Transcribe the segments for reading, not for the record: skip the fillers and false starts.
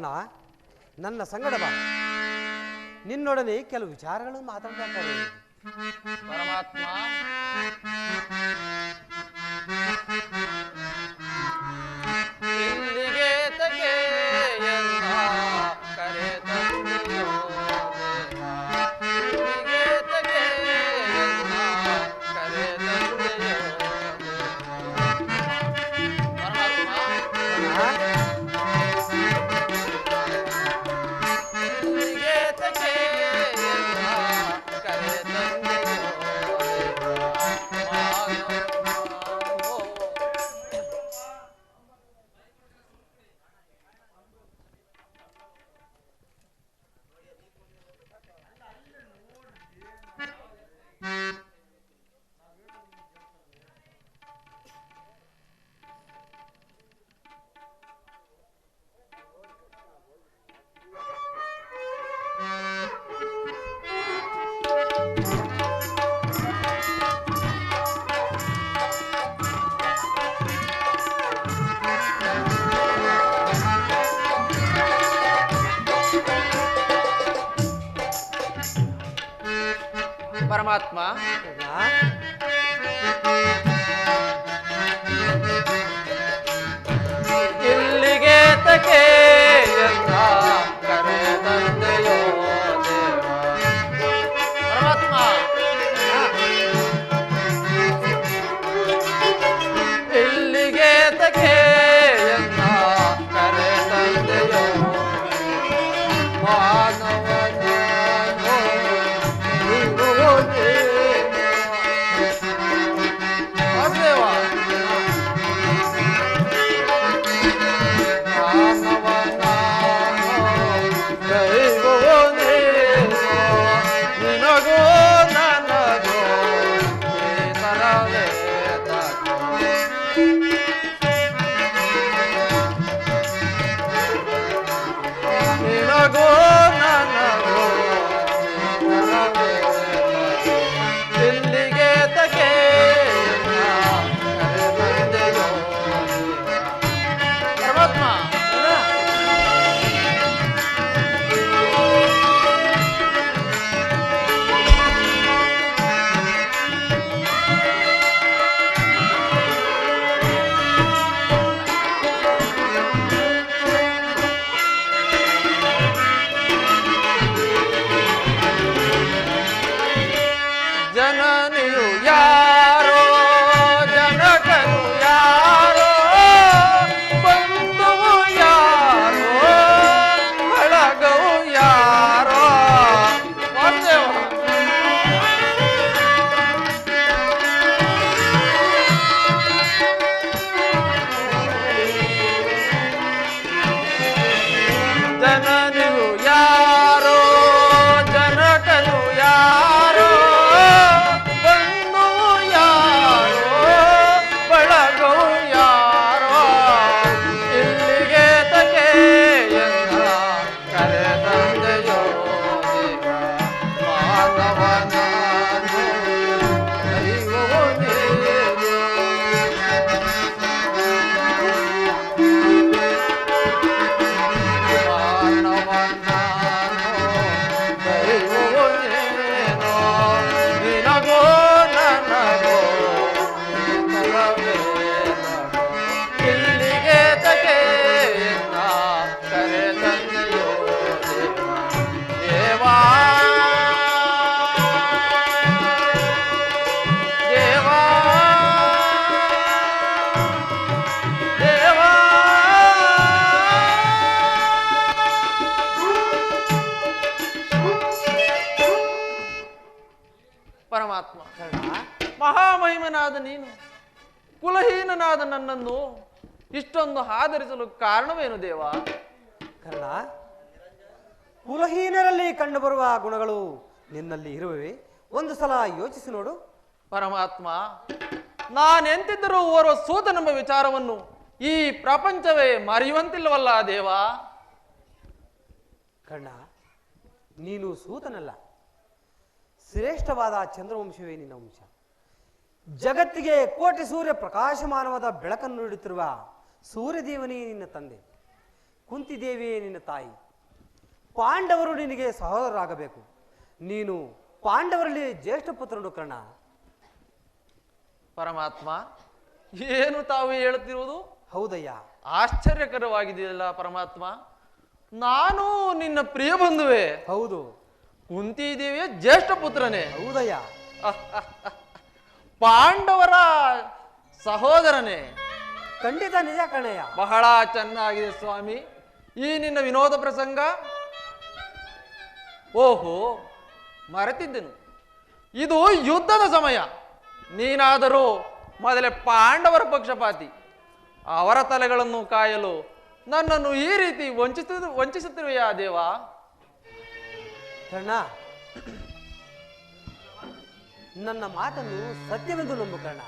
ಕರ್ಣ, ನನ್ನ ಸಂಗಡ ಬಾ. ನಿನ್ನೊಡನೆ ಕೆಲವು ವಿಚಾರಗಳನ್ನು ಮಾತಾಡಬೇಕಾಗಿದೆ. ಪರಮಾತ್ಮ, ಇಲ್ಲಿಗೆ ತಗೆ ಎಂದ ಕರೆ ತಂದೆಯೋ ದೇವ, ಇಲ್ಲಿಗೆ ತಗೆ ಎಂದ ಕರೆ ತಂದೆಯೋ ದೇವ. ಪರಮಾತ್ಮ, ಇಲ್ಲಿಗೆ ತಗೆ ಎಂದ ಕರೆ ತಂದೆಯೋ ಪರಮಾತ್ಮ, ಇಲ್ಲಿಗೆ ತಕೆ ಎಂದ ಕರೆ ತಂದೆಯೋ ದೇವ. ಪರಮಾತ್ಮ, ಇಲ್ಲಿಗೆ ತಕೆ ಎಂದ ಕರೆ ತಂದೆಯೋ ಜನನಿಯು ಯಾರೋ, ಜನಕನು ಯಾರೋ, ಬಂಧುವು ಯಾರೋ, ಬಳಗವು ಯಾರೋ. ವಾಸುದೇವ, ಜನನಿಯು ಯಾರೋ, ಜನಕನು ಯಾರೋ, ಪರಮಾತ್ಮ, ಮಹಾಮಹಿಮನಾದ ನೀನು ಕುಲಹೀನನಾದ ನನ್ನನ್ನು ಇಷ್ಟೊಂದು ಆದರಿಸಲು ಕಾರಣವೇನು ದೇವ? ಕರ್ಣ, ಕುಲಹೀನರಲ್ಲಿ ಕಂಡುಬರುವ ಗುಣಗಳು ನಿನ್ನಲ್ಲಿ ಇರುವವೆ. ಒಂದು ಸಲ ಯೋಚಿಸಿ ನೋಡು. ಪರಮಾತ್ಮ, ನಾನೆಂತಿದ್ದರೂ ಓರ್ವ ಸೂತನೆಂಬ ವಿಚಾರವನ್ನು ಈ ಪ್ರಪಂಚವೇ ಮರೆಯುವಂತಿಲ್ಲವಲ್ಲ ದೇವ? ಕರ್ಣ, ನೀನು ಸೂತನಲ್ಲ, ಶ್ರೇಷ್ಠವಾದ ಚಂದ್ರವಂಶವೇ ನಿನ್ನ ವಂಶ. ಜಗತ್ತಿಗೆ ಕೋಟಿ ಸೂರ್ಯ ಪ್ರಕಾಶಮಾನವಾದ ಬೆಳಕನ್ನು ನೀಡುತ್ತಿರುವ ಸೂರ್ಯದೇವನೇ ನಿನ್ನ ತಂದೆ. ಕುಂತಿದೇವಿಯೇ ನಿನ್ನ ತಾಯಿ. ಪಾಂಡವರು ನಿನಗೆ ಸಹೋದರರಾಗಬೇಕು. ನೀನು ಪಾಂಡವರಲ್ಲಿ ಜ್ಯೇಷ್ಠ ಪುತ್ರನು ಕರ್ಣ. ಪರಮಾತ್ಮ, ಏನು ತಾವು ಹೇಳುತ್ತಿರುವುದು? ಹೌದಯ್ಯ. ಆಶ್ಚರ್ಯಕರವಾಗಿದೆಯಲ್ಲ ಪರಮಾತ್ಮ. ನಾನು ನಿನ್ನ ಪ್ರಿಯ ಬಂಧುವೆ. ಹೌದು. ಕುಂತಿದೇವಿಯ ಜ್ಯೇಷ್ಠ ಪುತ್ರನೇ. ಹೌದಯ್ಯ. ಪಾಂಡವರ ಸಹೋದರನೇ. ಖಂಡಿತ ನಿಜ ಕಣಯ್ಯ. ಬಹಳ ಚೆನ್ನಾಗಿದೆ ಸ್ವಾಮಿ ಈ ನಿನ್ನ ವಿನೋದ ಪ್ರಸಂಗ. ಓಹೋ, ಮರೆತಿದ್ದೆನು, ಇದು ಯುದ್ಧದ ಸಮಯ. ನೀನಾದರೂ ಮೊದಲೇ ಪಾಂಡವರ ಪಕ್ಷಪಾತಿ. ಅವರ ತಲೆಗಳನ್ನು ಕಾಯಲು ನನ್ನನ್ನು ಈ ರೀತಿ ವಂಚಿಸುತ್ತಿರುವೆಯಾ ದೇವ? ಕರ್ಣ, ನನ್ನ ಮಾತನ್ನು ಸತ್ಯವೆಂದು ನಂಬು ಕರ್ಣ.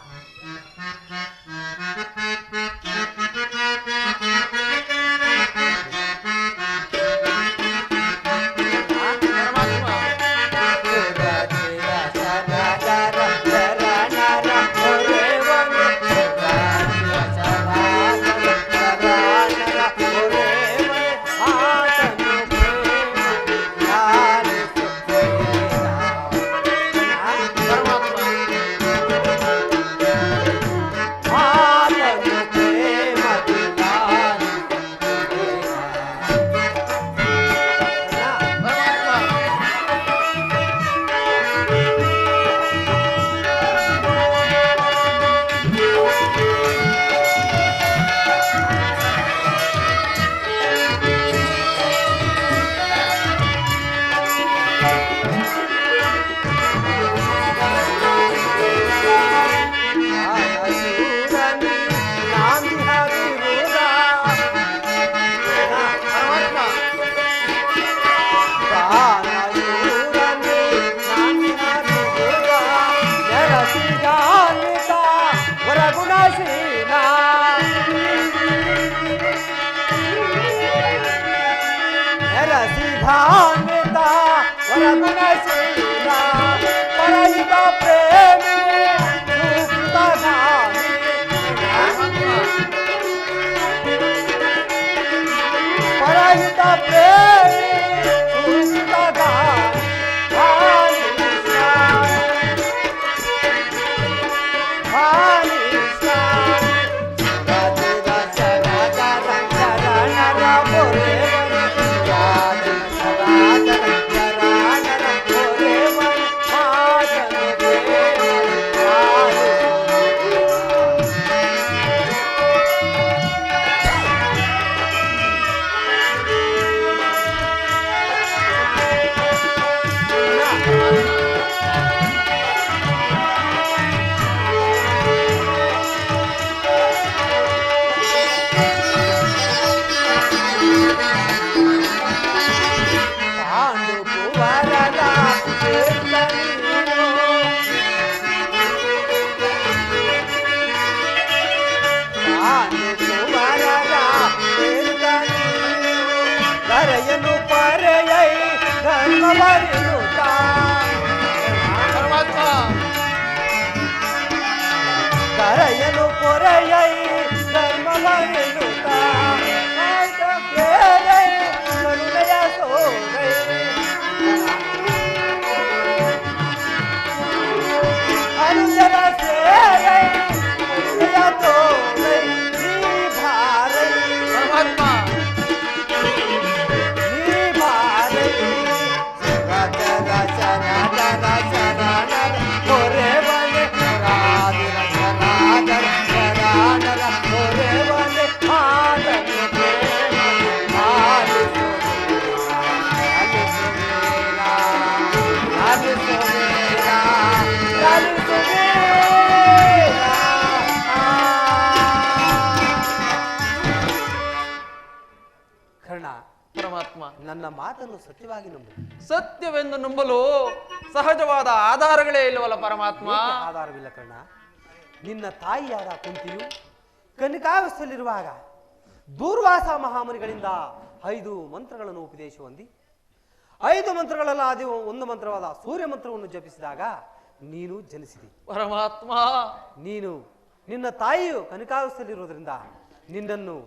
ಕರೆಯಲು ಪೊರೆಯೈ ಧರ್ಮವನ್ನುತ್ತಾ ಕರುಣೆಯ ಸೋರೈ ಅನುಜರ ಸೇರೈ ಕರುಣೆಯ ತೋರೈ ನೀ ಭಾರೈ ನೀ ಭಾರೈ ರಚನ ಚರಣ ಚರಣ ಹೊರೆ ಬನೆ ರಾಧಿರ ಚರಾಧರ ಚರಾಣರ ಹೊರೆ ಬನೆ ಆದನು ಪ್ರೇಮ ಕರ್ಣ, ಪರಮಾತ್ಮ, ನನ್ನ ಮಾತನ್ನು ಸತ್ಯವಾಗಿ ನಂಬು. ಸತ್ಯವೆಂದು ನಂಬಲು ಸಹಜವಾದ ಆಧಾರಗಳೇ ಇಲ್ಲವಲ್ಲ ಪರಮಾತ್ಮ? ಏಕೆ ಆಧಾರವಿಲ್ಲ ಕರ್ಣ? ನಿನ್ನ ತಾಯಿಯಾದ ಕುಂತಿಯು ಕನಿಕಾವಸ್ಥೆಯಲ್ಲಿರುವಾಗ ದೂರ್ವಾಸ ಮಹಾಮುನಿಗಳಿಂದ 5 ಮಂತ್ರಗಳನ್ನು ಉಪದೇಶ ಹೊಂದಿ 5 ಮಂತ್ರಗಳೆಲ್ಲ ಅದು ಒಂದು ಮಂತ್ರವಾದ ಸೂರ್ಯ ಮಂತ್ರವನ್ನು ಜಪಿಸಿದಾಗ ನೀನು ಜನಿಸಿದಿ. ಪರಮಾತ್ಮ, ನಿನ್ನ ತಾಯಿಯು ಕನಿಕಾವಸ್ಥೆಯಲ್ಲಿರುವುದರಿಂದ ನಿನ್ನನ್ನು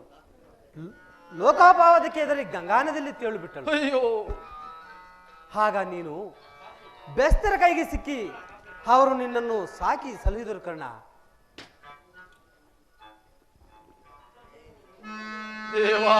ಲೋಕಾಪವಾದಕ್ಕೆ ಎದರಿ ಗಂಗಾನದಲ್ಲಿ ತೇಳು ಬಿಟ್ಟಳು. ಅಯ್ಯೋ, ಆಗ ನೀನು ಬೆಸ್ತರ ಕೈಗೆ ಸಿಕ್ಕಿ ಅವರು ನಿನ್ನನ್ನು ಸಾಕಿ ಸಲಹಿದರು ಕರ್ಣ. ದೇವಾ,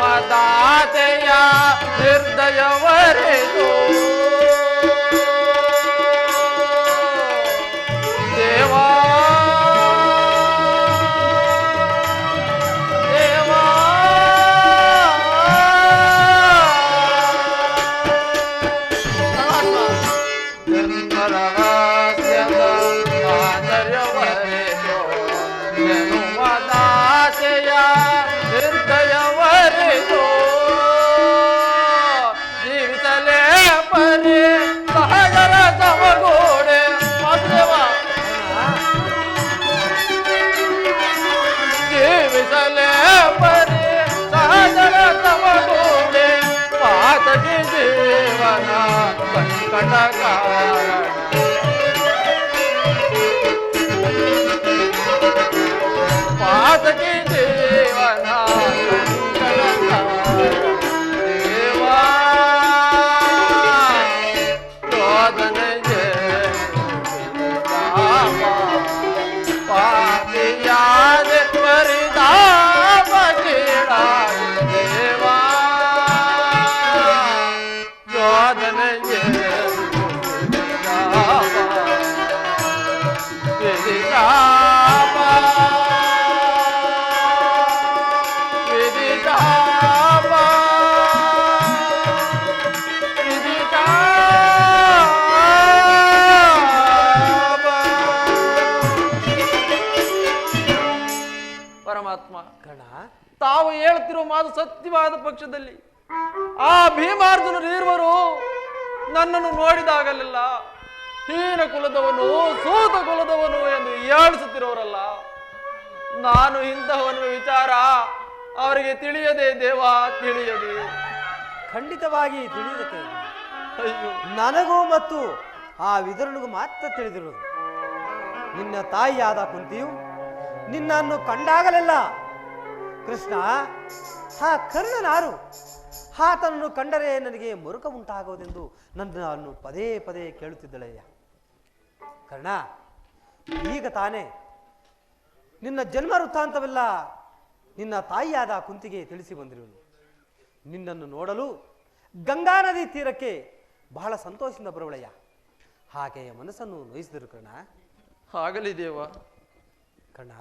ಜನುಮದಾತೆಯ ನಿರ್ದಯವರೆದು ದೇವಾ ದೇವಾ ಜನ್ಮರಹಸ್ಯದ ಆದರ್ಯವರೆದು ಜನುಮದಾತೆಯ ನಿರ್ದಯವರೆದು ಜೀವಿಸಲೇ ಪರಿ ಸಹಜರ ಸಮಗೋಡೆ ವಾಸುದೇವ ಜೀವಿಸಲೇ ಪರಿ ಸಹಜರ ಸಮಗೋಡೆ ಪಾತಕಿ ಜೀವನ ಸಂಕಟ ಕಾರಣ ಪಾತಕಿ ಜೀವನ ದೇವಾ ಶೋಧನೆಗೆ ಪಾಪಿಯಾದ ಪರಿತಾಪ ಕೀಡಾದ ದೇವಾ ಶೋಧನೆಗೆ ಪರಮಾತ್ಮ ಕಣ ತಾವು ಹೇಳ್ತಿರೋ ಮಾತು ಸತ್ಯವಾದ ಪಕ್ಷದಲ್ಲಿ ಆ ಭೀಮಾರ್ಜುನರು ಇರುವರು ನನ್ನನ್ನು ನೋಡಿದಾಗಲೆಲ್ಲ ಹೀನ ಕುಲದವನು ಸೂತ ಕುಲದವನು ಎಂದು ಹೀಯಾಳಿಸುತ್ತಿರೋರಲ್ಲ. ನಾನು ಇಂತಹವನ ವಿಚಾರ ಅವರಿಗೆ ತಿಳಿಯದೆ ದೇವ, ತಿಳಿಯದೆ. ಖಂಡಿತವಾಗಿ ತಿಳಿಯುತ್ತೆ. ಅಯ್ಯೋ, ನನಗೂ ಮತ್ತು ಆ ವಿದುರನಿಗೂ ಮಾತ್ರ ತಿಳಿದಿರುವುದು. ನಿನ್ನ ತಾಯಿಯಾದ ಕುಂತಿಯು ನಿನ್ನನ್ನು ಕಂಡಾಗಲೆಲ್ಲ ಕೃಷ್ಣ, ಆ ಕರ್ಣನಾರು, ಆತನನ್ನು ಕಂಡರೆ ನನಗೆ ಮುರುಕ ಉಂಟಾಗುವುದೆಂದು ನನ್ನನ್ನು ಪದೇ ಪದೇ ಕೇಳುತ್ತಿದ್ದಳಯ್ಯ. ಕರ್ಣ, ಈಗ ತಾನೇ ನಿನ್ನ ಜನ್ಮ ವೃತ್ತಾಂತವೆಲ್ಲ ನಿನ್ನ ತಾಯಿಯಾದ ಕುಂತಿಗೆ ತಿಳಿಸಿ ಬಂದಿರುವನು. ನಿನ್ನನ್ನು ನೋಡಲು ಗಂಗಾ ನದಿ ತೀರಕ್ಕೆ ಬಹಳ ಸಂತೋಷದಿಂದ ಬರುವಳಯ್ಯ. ಹಾಗೆಯ ಮನಸ್ಸನ್ನು ನೋಯಿಸಿದರು ಕರ್ಣ. ಆಗಲಿ ದೇವ. ಕರ್ಣ,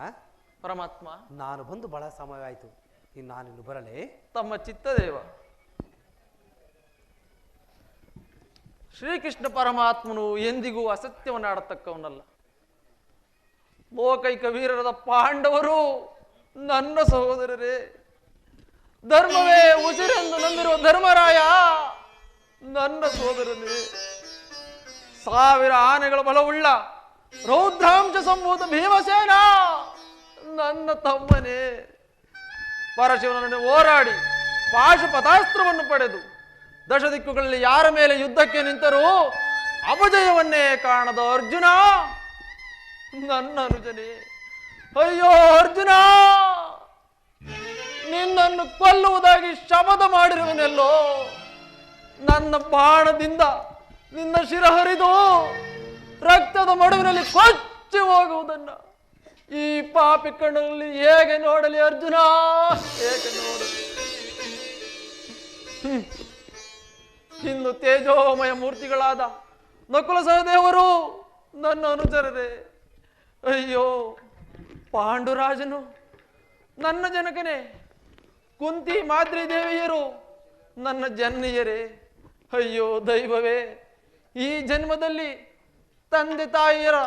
ಪರಮಾತ್ಮ, ನಾನು ಬಂದು ಬಹಳ ಸಮಯವಾಯಿತು. ಇನ್ನು ನಾನಿನ್ನು ಬರಲೇ? ತಮ್ಮ ಚಿತ್ತ ದೇವ. ಶ್ರೀಕೃಷ್ಣ ಪರಮಾತ್ಮನು ಎಂದಿಗೂ ಅಸತ್ಯವನ್ನಾಡತಕ್ಕವನಲ್ಲ. ಲೋಕೈಕ ವೀರರಾದ ಪಾಂಡವರು ನನ್ನ ಸಹೋದರರೇ. ಧರ್ಮವೇ ಉಸಿರೆಂದು ನಂಬಿರುವ ಧರ್ಮರಾಯ ನನ್ನ ಸೋದರನೇ. 1000 ಆನೆಗಳ ಬಲವುಳ್ಳ ರೌದ್ರಾಂಶ ಸಂಭೂತ ಭೀಮಸೇನ ನನ್ನ ತಮ್ಮನೇ. ಪರಶಿವನನ್ನು ಹೋರಾಡಿ ಪಾಶುಪತಾಸ್ತ್ರವನ್ನು ಪಡೆದು ದಶದಿಕ್ಕುಗಳಲ್ಲಿ ಯಾರ ಮೇಲೆ ಯುದ್ಧಕ್ಕೆ ನಿಂತರೂ ಅಪಜಯವನ್ನೇ ಕಾಣದ ಅರ್ಜುನ ನನ್ನ ಅನುಜನೇ. ಅಯ್ಯೋ ಅರ್ಜುನ, ನಿನ್ನನ್ನು ಕೊಲ್ಲುವುದಾಗಿ ಶಪಥ ಮಾಡಿರುವನೆಲ್ಲೋ. ನನ್ನ ಬಾಣದಿಂದ ನಿನ್ನ ಶಿರ ಹರಿದು ರಕ್ತದ ಮಡುವಿನಲ್ಲಿ ಕೊಚ್ಚಿ ಹೋಗುವುದನ್ನ ಈ ಪಾಪಿ ಕಣ್ಣಲ್ಲಿ ಹೇಗೆ ನೋಡಲಿ ಅರ್ಜುನ, ಹೇಗೆ ನೋಡಲಿ? ಇನ್ನು ತೇಜೋಮಯ ಮೂರ್ತಿಗಳಾದ ನಕುಲ ಸಹದೇವರು ನನ್ನ ಅನುಚರರೇ. ಅಯ್ಯೋ ಪಾಂಡುರಾಜನು ನನ್ನ ಜನಕನೇ. ಕುಂತಿ ಮಾದ್ರಿ ದೇವಿಯರು ನನ್ನ ಜನ್ನಿಯರೇ. ಅಯ್ಯೋ ದೈವವೇ, ಈ ಜನ್ಮದಲ್ಲಿ ತಂದೆ ತಾಯಿಯರ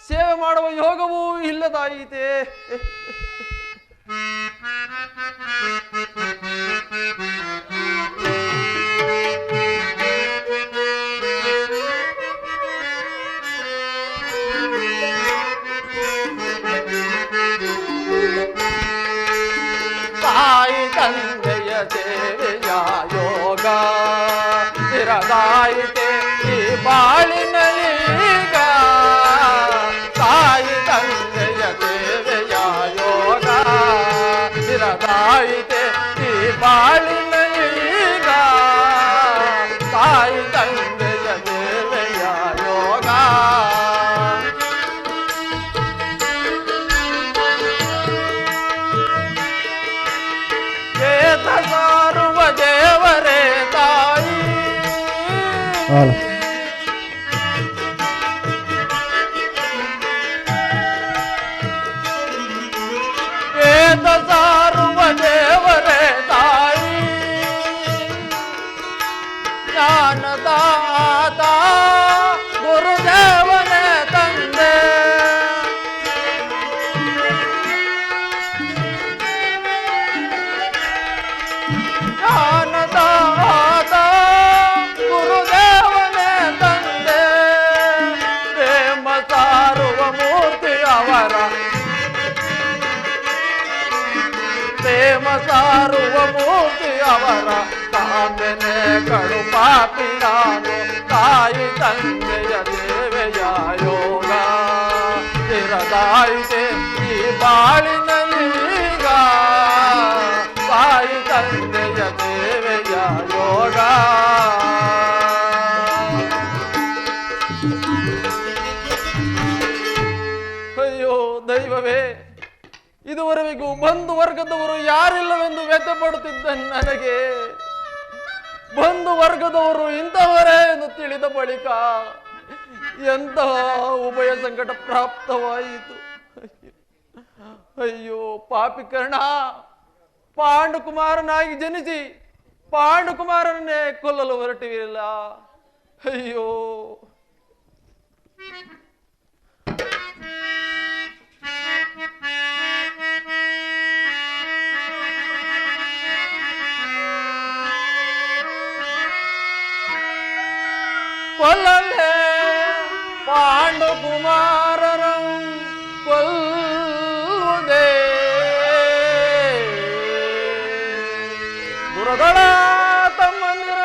ಸೇವೆ ಮಾಡುವ ಯೋಗವೂ ಇಲ್ಲದಾಯಿತೆ. ತಾಯಿ ತಂದೆಯ ಸೇವೆಯ ಯೋಗ ಇರದಾಯಿತೆ ಈ ಬಾಳಿನಲ್ಲೀಗ. ತಾಯಿ ತಂದೆಯ ಸೇವೆಯ ಯೋಗ ಇರದಾಯಿತೆ ಈ ಬಾಳಿನಲ್ಲೀಗ. ತಾಯಿ ತಂದೆಯ ಸೇವೆಯ ಯೋಗ. ವೇದ ಸಾರುವ ದೇವರೇ ತಾಯಿ. ವೇದ ಸಾರುವ ದೇವರೇ ತಾಯಿ. ಜ್ಞಾನದಾತ ಗುರುದೇವನೇ ತಂದೆ. ಜ್ಞಾನದಾತ ಗುರುದೇವನೇ ತಂದೆ. ಪ್ರೇಮ ಸಾರುವ ಮೂರ್ತಿ ಅವರ. ಪ್ರೇಮ ಸಾರುವ ಮೂರ್ತಿ ಅವರ. ತಾಂಬೆನೆ ಕಡು ಪಾಪಿ ನಾನು. ತಾಯಿ ತಂದೆಯ ಸೇವೆಯ ಯೋಗ ಇರದಾಯಿತೆ ಈ ಬಾಳಿನಲ್ಲೀಗ. ತಾಯಿ ತಂದೆಯ ಸೇವೆಯ ಯೋಗ. ಅಯ್ಯೋ ದೈವವೇ, ಇದುವರೆಗೂ ಬಂಧು ವರ್ಗದವರು ಯಾರಿಲ್ಲವೆಂದು ವ್ಯಥೆ ಪಡುತ್ತಿದ್ದ ನನಗೆ ಬಂಧು ವರ್ಗದವರು ಇಂಥವರೇ ಎಂದು ತಿಳಿದ ಬಳಿಕ ಎಂತಹ ಉಭಯ ಸಂಕಟ ಪ್ರಾಪ್ತವಾಯಿತು. ಅಯ್ಯೋ ಪಾಪಿಕರ್ಣ, ಪಾಂಡುಕುಮಾರನಾಗಿ ಜನಿಸಿ ಪಾಂಡುಕುಮಾರನ್ನೇ ಕೊಲ್ಲಲು ಹೊರಟಿವಿರಲ್ಲ. ಅಯ್ಯೋ ಕೊಲ್ಲಲೇ ಪಾಂಡು ಕುಮಾರರ ಕೊಲ್ಲುವುದೇ ದುರದಳ ತಮ್ಮಂದಿರ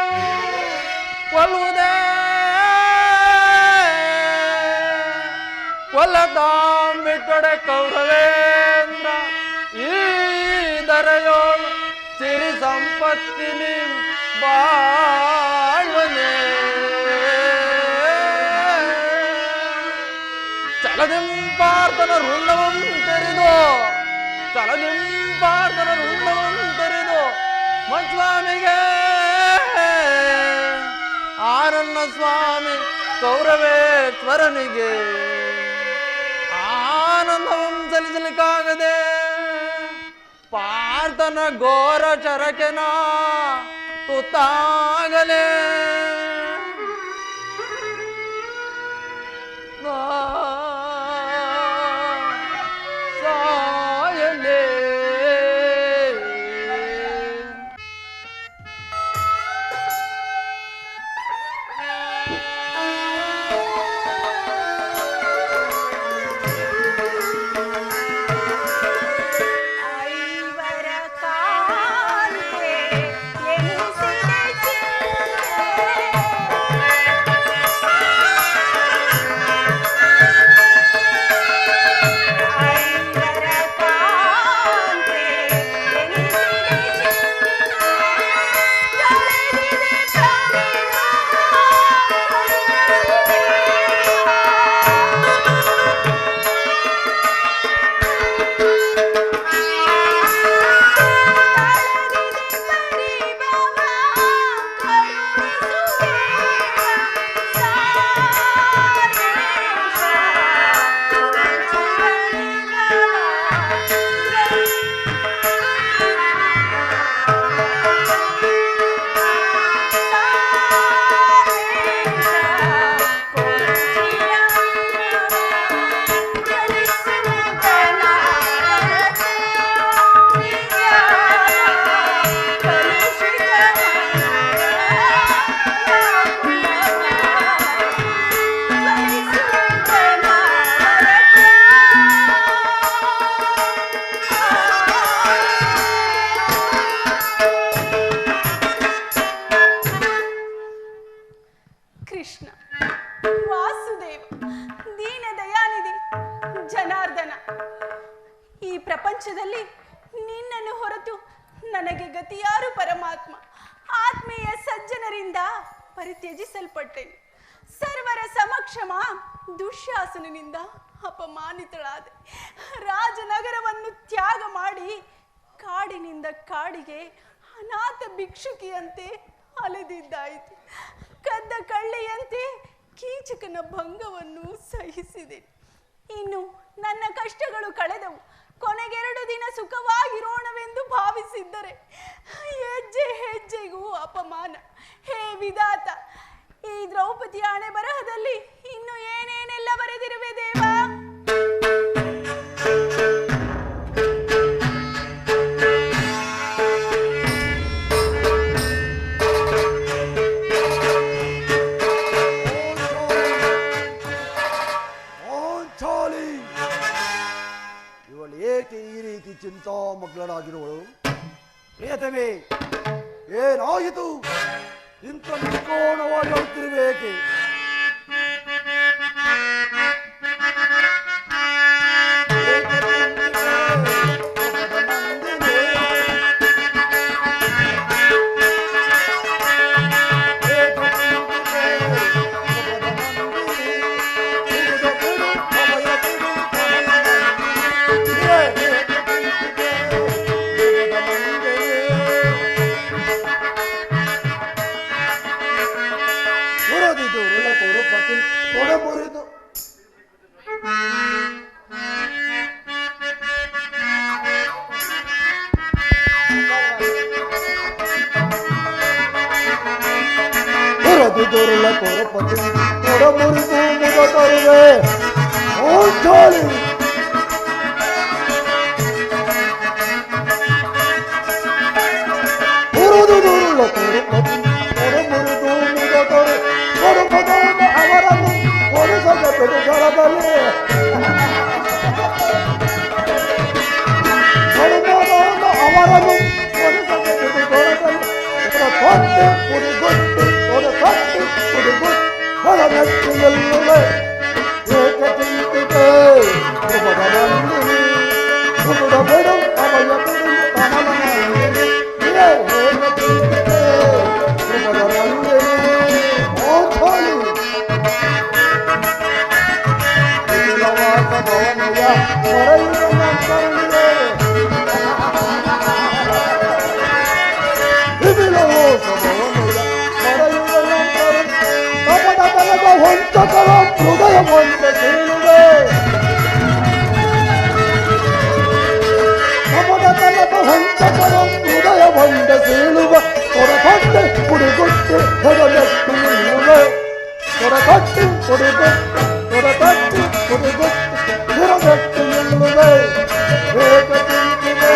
ಕೊಲ್ಲುವುದೇ ಕೊಲ್ಲದಾಂ ಬಿಟ್ಟೊಡೆ ಕೌರವೇಂದ್ರ ಈ ದರೆಯೋಳು ಸಿರಿ ಸಂಪತ್ತಿನಿ ಬಾಳ್ವನೆ ಚಲದಿಂಪಾರ್ತನ ರುಂಡವಂ ತೆರೆದು ಚಲದಿಂಪಾರ್ತನ ರುಂಡವಂ ತೆರೆದು ಮಸ್ವಾಮಿಗೆ ಆನನ್ನ ಸ್ವಾಮಿ ಕೌರವೇಶ್ವರನಿಗೆ ಆನಂದವಂ ಸಲ್ಲಿಸಲಿಕ್ಕಾಗದೆ ಪಾರ್ಥನ ಘೋರ ಚರಕೆನ ತುತ್ತಾಗಲೇ ಸಾಯಲೇ ಕೃಷ್ಣ, ವಾಸುದೇವ, ದೀನ ದಯಾನಿಧಿ, ಜನಾರ್ದನ, ಈ ಪ್ರಪಂಚದಲ್ಲಿ ನಿನ್ನನ್ನು ಹೊರತು ನನಗೆ ಗತಿಯಾರು ಪರಮಾತ್ಮ. ಆತ್ಮೀಯ ಸಜ್ಜನರಿಂದ ಪರಿತ್ಯಜಿಸಲ್ಪಟ್ಟೆನು. ಸರ್ವರ ಸಮಕ್ಷಮ ದುಶ್ಯಾಸನನಿಂದ ಅಪಮಾನಿತಳಾದೆ. ರಾಜನಗರವನ್ನು ತ್ಯಾಗ ಮಾಡಿ ಕಾಡಿನಿಂದ ಕಾಡಿಗೆ ಅನಾಥ ಭಿಕ್ಷುಕಿಯಂತೆ ಅಲೆದಿದ್ದಾಯಿತು. ಕದ್ದ ಕಳ್ಳಿಯಂತೆ ಕೀಚಕನ ಭಂಗವನ್ನು ಸಹಿಸಿದೆ. ಇನ್ನು ನನ್ನ ಕಷ್ಟಗಳು ಕಳೆದವು. ಕೊನೆಗೆರಡು ದಿನ ಸುಖವಾಗಿರೋಣವೆಂದು ಭಾವಿಸಿದ್ದರೆ ಹೆಜ್ಜೆ ಹೆಜ್ಜೆಗೂ ಅಪಮಾನ. ಹೇ ವಿಧಾತ, ಈ ದ್ರೌಪದಿಯ ಹಣೆ ಬರಹದಲ್ಲಿ ಇನ್ನು ಏನೇನೆಲ್ಲ ಬರೆದಿರುವೆ ದೇವಾ? ಚಿಂತಾಮಗ್ನಳಾಗಿರುವಳು. ಪ್ರಿಯತಮೇ, ಏನಾಯಿತು? ಇಂಥ ನಿಷ್ಕೋಣವಾಗಿ ಅಳುತ್ತಿರಬೇಕೆ? ದುರುಳ ಕೊರಪತಿ ಕೊಡಮುರಿದು ಮುದ ತರುವೆ ಓಂಚಾಳಿ ದುರುಳ ಕೊರಪತಿ ಕೊಡಮುರಿದು ಮುದ ತರು ಕೊಡಪದ ಗೆಲ್ಲುವೆ ಏಕೆ ಚಿಂತಿತೆ ಧ್ರುವದ ನಂದಿನಿ ಧ್ರುವದ ಬಿಡು ಅಭಯ ಬಿಡು ಕಮಲ ನಂದಿನಿ ಏಕೆ ಚಿಂತಿತೆ ಧ್ರುವದ ನಂದಿನಿ ಮೋಚೋಲಿ ವಿಲವಾಸ ಭವನಯ ಹೊರೆಯುವ ನಂತರುಳಿದೆ ವಿಲವಾಸ ಭವನಯ ಹೊರೆಯುವ ನಂತರು ಕಪಟ ತನಕ ಹೊಂಚಕರ ಹೃದಯ ಹೊಂದ ಸೀಳುವೆ ಕಪಟ ತನಕ ಹೊಂಚಕರ ಹೃದಯ ಹೊಂದ ಸೀಳುವ ಹೊರಕಟ್ಟೆ ಕುಡಿಗುಟ್ಟೆ ಹೊರಗಟ್ಟು ನಿಲ್ಲುವೆ ಹೊರಕಟ್ಟಿ ಕುಡಿಗುಟ್ಟೆ ಹೊರಗಟ್ಟಿ ಕುಡಿಗುಟ್ಟೆ ಹೊರಗಟ್ಟು ನಿಲ್ಲುವೆ ಏಕ ಚಿಂತಿದೆ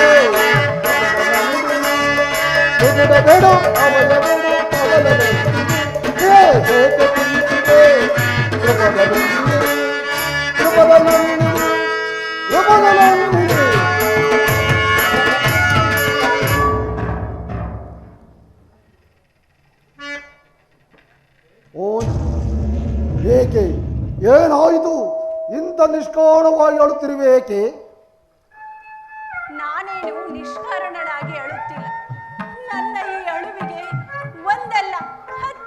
ಹುಡುಗ ಬೇಡು ಅವಳ ಬೇಡು ಅವಳ ಏಕ ಚಿಂತಿದೆ ಕೃಪದ ನಂದಿನಿ ಕೃಪದ ನಂದಿನಿ ಕೃಪದ ನಂದಿನಿ ಓ ಏಕೆ ಏನಾಯಿತು ಇಂಥ ನಿಷ್ಕಾರಣವಾಗಿ ಅಳುತ್ತಿರುವೆ ಏಕೆ ನಾನೇನು ನಿಷ್ಕಾರಣಳಾಗಿ ಅಳುತ್ತಿಲ್ಲ. ನನ್ನ ಈ ಅಳುವಿಗೆ ಒಂದಲ್ಲ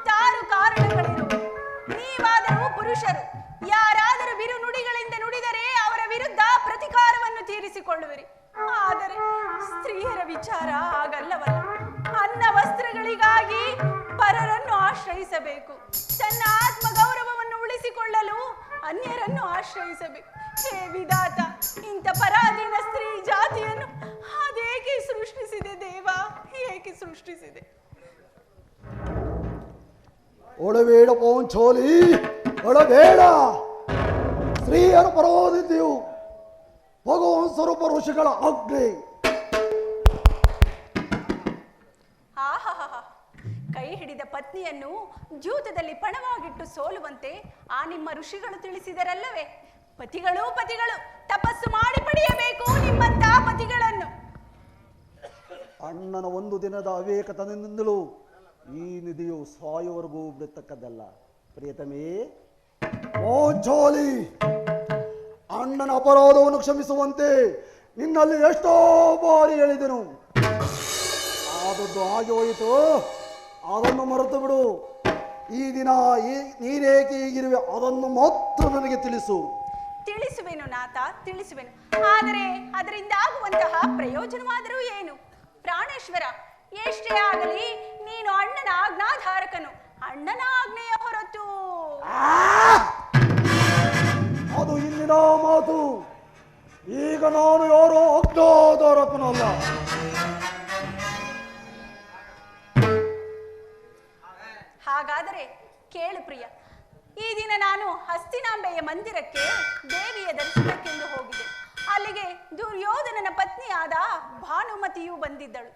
10 ಕಾರಣಗಳಿರುವೆ. ನೀವಾದರೂ ಪುರುಷರು, ಯಾರಾದರೂ ಬಿರು ನುಡಿಗಳಿಂದ ನುಡಿದರೆ ಅವರ ವಿರುದ್ಧ ಪ್ರತಿಕಾರವನ್ನು ತೀರಿಸಿಕೊಳ್ಳುವಿರಿ. ಆದರೆ ಸ್ತ್ರೀಯರ ವಿಚಾರ ಆಗಲ್ಲವಲ್ಲ. ಅನ್ನ ವಸ್ತ್ರಗಳಿಗಾಗಿ ಪರರನ್ನು ಆಶ್ರಯಿಸಬೇಕು. ತನ್ನ ಆತ್ಮ ಗೌರವವನ್ನು ಉಳಿಸಿಕೊಳ್ಳಲು ಅನ್ಯರನ್ನು ಆಶ್ರಯಿಸಬೇಕು. ಹೇ ವಿಧಾತ, ಇಂಥ ಪರಾಧೀನ ಸ್ತ್ರೀ ಜಾತಿಯನ್ನು ಅದೇಕೆ ಸೃಷ್ಟಿಸಿದೆ ದೇವ, ಏಕೆ ಸೃಷ್ಟಿಸಿದೆ? ಒಳಬೇಡ ಪೋಂಚೋಲಿ, ಒಳಬೇಡ. ಸ್ತ್ರೀಯರ ಪರೋದಿದೆಯು ಭಗವಾನ್ ಸ್ವರೂಪ ಋಷಿಗಳ ಆಜ್ಞೆ. ಆಹಾಹಾ, ಕೈ ಹಿಡಿದ ಪತ್ನಿಯನ್ನು ಜೂತದಲ್ಲಿ ಪಣವಾಗಿಟ್ಟು ಸೋಲುವಂತೆ ಆ ನಿಮ್ಮ ಋಷಿಗಳು ತಿಳಿಸಿದರಲ್ಲವೇ? ಪತಿಗಳು ತಪಸ್ಸು ಮಾಡಿ ಪಡೆಯಬೇಕು ನಿಮ್ಮಂತ ಪತಿಗಳನ್ನು. ಅಣ್ಣನ ಒಂದು ದಿನದ ಅವಿವೇಕತನದಿಂದಲೂ ಈ ನಿಧಿಯು ಸಾಯುವವರೆಗೂ ಬಿಡತಕ್ಕದ್ದಲ್ಲ. ಪ್ರಿಯತಮೇ ಓಂಚೋಲಿ, ಅಣ್ಣನ ಅಪರಾಧವನ್ನು ಕ್ಷಮಿಸುವಂತೆ ನಿನ್ನಲ್ಲಿ ಎಷ್ಟೋ ಬಾರಿ ಹೇಳಿದೆನು. ಆದದ್ದು ಹಾಗೆ ಹೋಯಿತು, ಅದನ್ನು ಮರೆತು ಬಿಡು. ಈ ದಿನ ನೀನೇಕೆ ಹೀಗಿರುವೆ ಅದನ್ನು ಮಾತ್ರ ನನಗೆ ತಿಳಿಸು. ತಿಳಿಸುವೆನು ನಾಥ, ತಿಳಿಸುವೆನು. ಆದರೆ ಅದರಿಂದ ಆಗುವಂತಹ ಪ್ರಯೋಜನವಾದರೂ ಏನು? ಪ್ರಾಣೇಶ್ವರ, ಎಷ್ಟೇ ಆಗಲಿ ನೀನು ಅಣ್ಣನ ಆಜ್ಞಾಧಾರಕನು. ಅಣ್ಣನ ಆಜ್ಞೆಯ ಹೊರತು ಅದು ಇಂದಿನ ಮಾತು. ಈಗ ನಾನು ಯಾರೋ ಆಜ್ಞಾಧಾರಕನಲ್ಲ. ಹಾಗಾದರೆ ಕೇಳು ಪ್ರಿಯ, ಈ ದಿನ ನಾನು ಹಸ್ತಿನಾಂಬೆಯ ಮಂದಿರಕ್ಕೆ ದೇವಿಯ ದರ್ಶನಕ್ಕೆಂದು ಹೋಗಿದೆ. ಅಲ್ಲಿಗೆ ದುರ್ಯೋಧನನ ಪತ್ನಿಯಾದ ಭಾನುಮತಿಯು ಬಂದಿದ್ದಳು.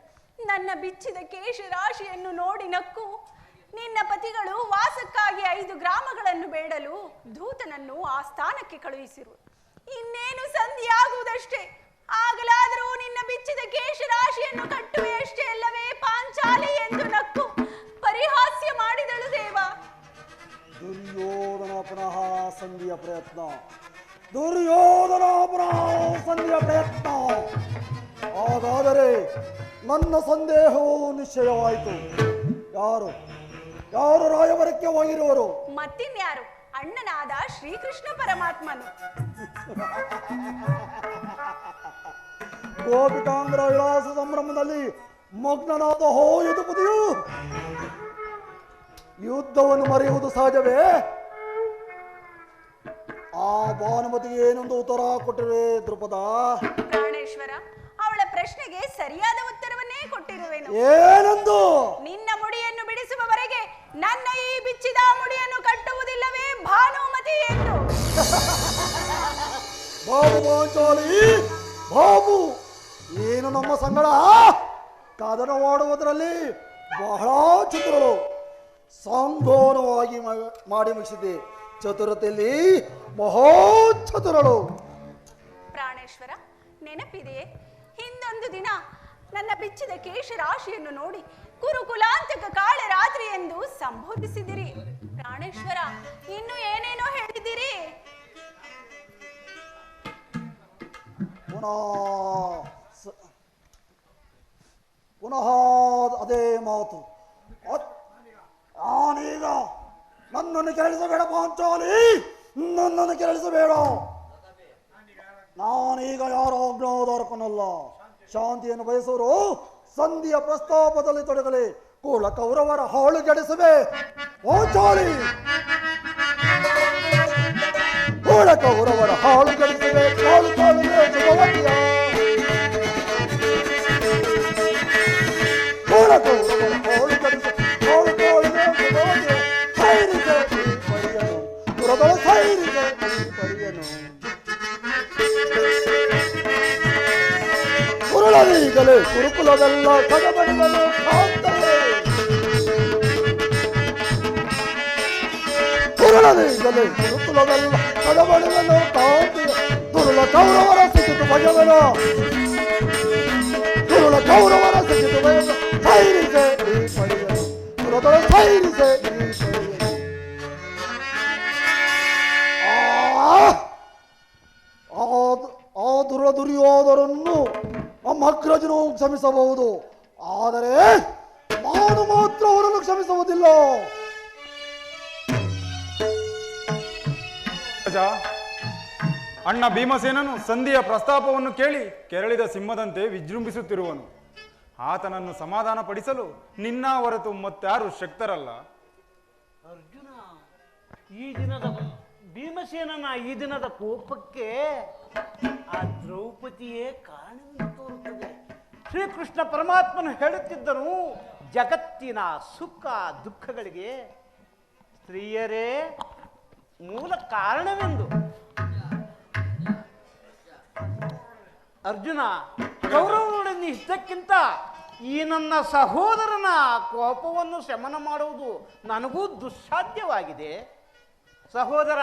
ನನ್ನ ಬಿಚ್ಚಿದ ಕೇಶ ರಾಶಿಯನ್ನು ನೋಡಿ ನಕ್ಕು, ನಿನ್ನ ಪತಿಗಳು ವಾಸಕ್ಕಾಗಿ 5 ಗ್ರಾಮಗಳನ್ನು ಬೇಡಲು ದೂತನನ್ನು ಆ ಸ್ಥಾನಕ್ಕೆ ಕಳುಹಿಸಿರು. ಇನ್ನೇನು ಸಂಧಿಯಾಗುವುದಷ್ಟೇ, ಆಗಲಾದರೂ ನಿನ್ನ ಬಿಚ್ಚಿದ ಕೇಶ ರಾಶಿಯನ್ನು ಕಟ್ಟುವೆ ಅಷ್ಟೇ ಅಲ್ಲವೇ ಪಾಂಚಾಲಿ ಎಂದು ನಕ್ಕು ಪರಿಹಾಸ್ಯ ಮಾಡಿದಳು ದೇವ. ದುರ್ಯೋಧನ ಪುನಃ ಸಂಧಿಯ ಪ್ರಯತ್ನ, ದುರ್ಯೋಧನ ಪುನಃ ಸಂಧಿಯ ಪ್ರಯತ್ನ. ಹಾಗಾದರೆ ನನ್ನ ಸಂದೇಹವು ನಿಶ್ಚಯವಾಯಿತು. ಯಾರು ರಾಯವರಕ್ಕೆ ಹೋಗಿರುವರು? ಮತ್ತಿನ್ಯಾರು? ಅಣ್ಣನಾದ ಶ್ರೀಕೃಷ್ಣ ಪರಮಾತ್ಮನು. ಗೋಪಿಕಾಂಗ್ರ ವಿಳಾಸ ಸಂಭ್ರಮದಲ್ಲಿ ಮಗ್ನನಾದ ಹೋ ಯದುಪತಿಯು ಯುದ್ಧವನ್ನು ಮರೆಯುವುದು ಸಹಜವೇ? ಆ ಭಾನುಮತಿಗೆ ಏನೊಂದು ಉತ್ತರ ಕೊಟ್ಟಿರುವೆ ದ್ರುಪದ? ಪ್ರಾಣೇಶ್ವರ, ಅವಳ ಪ್ರಶ್ನೆಗೆ ಸರಿಯಾದ ಉತ್ತರವನ್ನೇ ಕೊಟ್ಟಿರುವೆನು. ಏನಂದು? ನಿನ್ನ ಮುಡಿಯನ್ನು ಬಿಡಿಸುವವರೆಗೆ ನನ್ನ ಈ ಬಿಚ್ಚಿದ ಮುಡಿಯನ್ನು ಕಟ್ಟುವುದಿಲ್ಲವೇ ಭಾನುಮತಿ ಎಂದು. ಬಾಬು ಪಾಂಚಾಲಿ, ಬಾಬು, ಏನು ನಮ್ಮ ಸಂಗಡ ಕದನವಾಡುವುದರಲ್ಲಿ ಬಹಳ ಚತುರಳು. ಸಂಘೋರವಾಗಿ ಮಾಡಿ ಮುಗಿಸಿದೆ. ಚತುರತೆಯಲ್ಲಿ ಮಹೋಚತುರಳು. ಪ್ರಾಣೇಶ್ವರ, ನೆನಪಿದೆಯೇ? ಹಿಂದೊಂದು ದಿನ ನನ್ನ ಬಿಚ್ಚಿದ ಕೇಶ ರಾಶಿಯನ್ನು ನೋಡಿ ಕುರುಕುಲಾಂತಕ ಕಾಳ ರಾತ್ರಿ ಎಂದು ಸಂಬೋಧಿಸಿದಿರಿ. ಪ್ರಾಣೇಶ್ವರ, ಇನ್ನು ಏನೇನೋ ಹೇಳಿದಿರಿ. ಪುನಃ ಅದೇ ಮಾತು. ನಾನೀಗ ನನ್ನನ್ನು ಕೆರಳಿಸಬೇಡ ಪಾಂಚಾಲಿ, ನನ್ನನ್ನು ಕೆರಳಿಸಬೇಡ. ನಾನೀಗ ಯಾರೋ ಅಜ್ಞಾಧಾರಕನಲ್ಲ. ಶಾಂತಿಯನ್ನು ಬಯಸೋರು ಸಂಧಿಯ ಪ್ರಸ್ತಾಪದಲ್ಲಿ ತೊಡಗಲಿ. ಕುಲ ಕೌರವರ ಹಾಳು ಗೆಡಿಸುವೆ ಪಾಂಚಾಲಿ, ಕುಲ ಕೌರವರ ಹಾಳು ಗೆಡಿಸುವೆ. ಕಾಲು ಕಾಲುವೆ ಜಗವತಿಯ ಕುಲ ಕೌರವರ ಹಾಳು ಗೆಡಿಸುವೆ. ಕಾಲು ಕಾಲುವೆ ಜಗವತಿಯ ಸೈರಿಕೆ ಪರಿಯನು ಪುರದೊಳ ಸೈರಿಕೆ ಪರಿಯನು. ಕುರುಳನೀಗಲೇ ಕುರುಕುಲವೆಲ್ಲ ಕದಬಡಿಗಳು ಕಾಂತವೆ. ಕುರುಳನೀಗಲೇ ಕುರುಕುಲವೆಲ್ಲ ಕದಬಡಿಗಳು ಕಾಂತವೆ. ದುರುಳ ಕೌರವರ ಸಿಕ್ಕಿತು ಭಯವೆನು, ದುರುಳ ಕೌರವರ ಸಿಕ್ಕಿತು ಭಯವೆನು. ಸೈರಿಕೆ ಈ ಪರಿಯನು ಪುರದೊಳ ಸೈರಿಕೆ ಈ ಪರಿಯನು. ಆ ದುರುಳ ದುರ್ಯೋಧನನ್ನು ನಮ್ಮ ಅಗ್ರಜನು ಕ್ಷಮಿಸಬಹುದು, ಆದರೆ ನಾನು ಮಾತ್ರ ಅವರನ್ನು ಕ್ಷಮಿಸುವುದಿಲ್ಲ. ಅಣ್ಣ ಭೀಮಸೇನನು ಸಂಧಿಯ ಪ್ರಸ್ತಾಪವನ್ನು ಕೇಳಿ ಕೆರಳಿದ ಸಿಂಹದಂತೆ ವಿಜೃಂಭಿಸುತ್ತಿರುವನು. ಆತನನ್ನು ಸಮಾಧಾನ ಪಡಿಸಲು ನಿನ್ನ ಹೊರತು ಮತ್ತಾರು ಶಕ್ತರಲ್ಲ. ಅರ್ಜುನ, ಈ ದಿನದ ಭೀಮಸೇನನ ಈ ದಿನದ ಕೋಪಕ್ಕೆ ಆ ದ್ರೌಪದಿಯೇ ಕಾರಣವೆಂದು ತೋರುತ್ತದೆ. ಶ್ರೀಕೃಷ್ಣ ಪರಮಾತ್ಮನು ಹೇಳುತ್ತಿದ್ದನು, ಜಗತ್ತಿನ ಸುಖ ದುಃಖಗಳಿಗೆ ಸ್ತ್ರೀಯರೇ ಮೂಲ ಕಾರಣವೆಂದು. ಅರ್ಜುನ, ಕೌರವರೊಡನೆ ಇದ್ದಕ್ಕಿಂತ ಈ ನನ್ನ ಸಹೋದರನ ಕೋಪವನ್ನು ಶಮನ ಮಾಡುವುದು ನನಗೂ ದುಸ್ಸಾಧ್ಯವಾಗಿದೆ. ಸಹೋದರ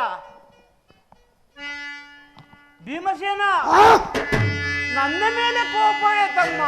ಭೀಮಸೇನ, ನನ್ನ ಮೇಲೆ ಕೋಪವೇ ತಮ್ಮ.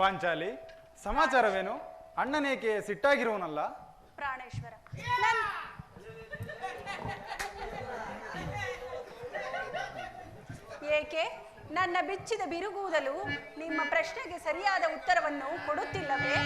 ಪಾಂಚಾಲಿ, ಸಮಾಚಾರವೇನು? ಅಣ್ಣನೇಕೆ ಸಿಟ್ಟಾಗಿರುವನಲ್ಲ? ಪ್ರಾಣೇಶ್ವರ, ಏಕೆ ನನ್ನ ಬಿಚ್ಚಿದ ಬಿರುಗೂದಲು ನಿಮ್ಮ ಪ್ರಶ್ನೆಗೆ ಸರಿಯಾದ ಉತ್ತರವನ್ನು ಕೊಡುತ್ತಿಲ್ಲವೇ?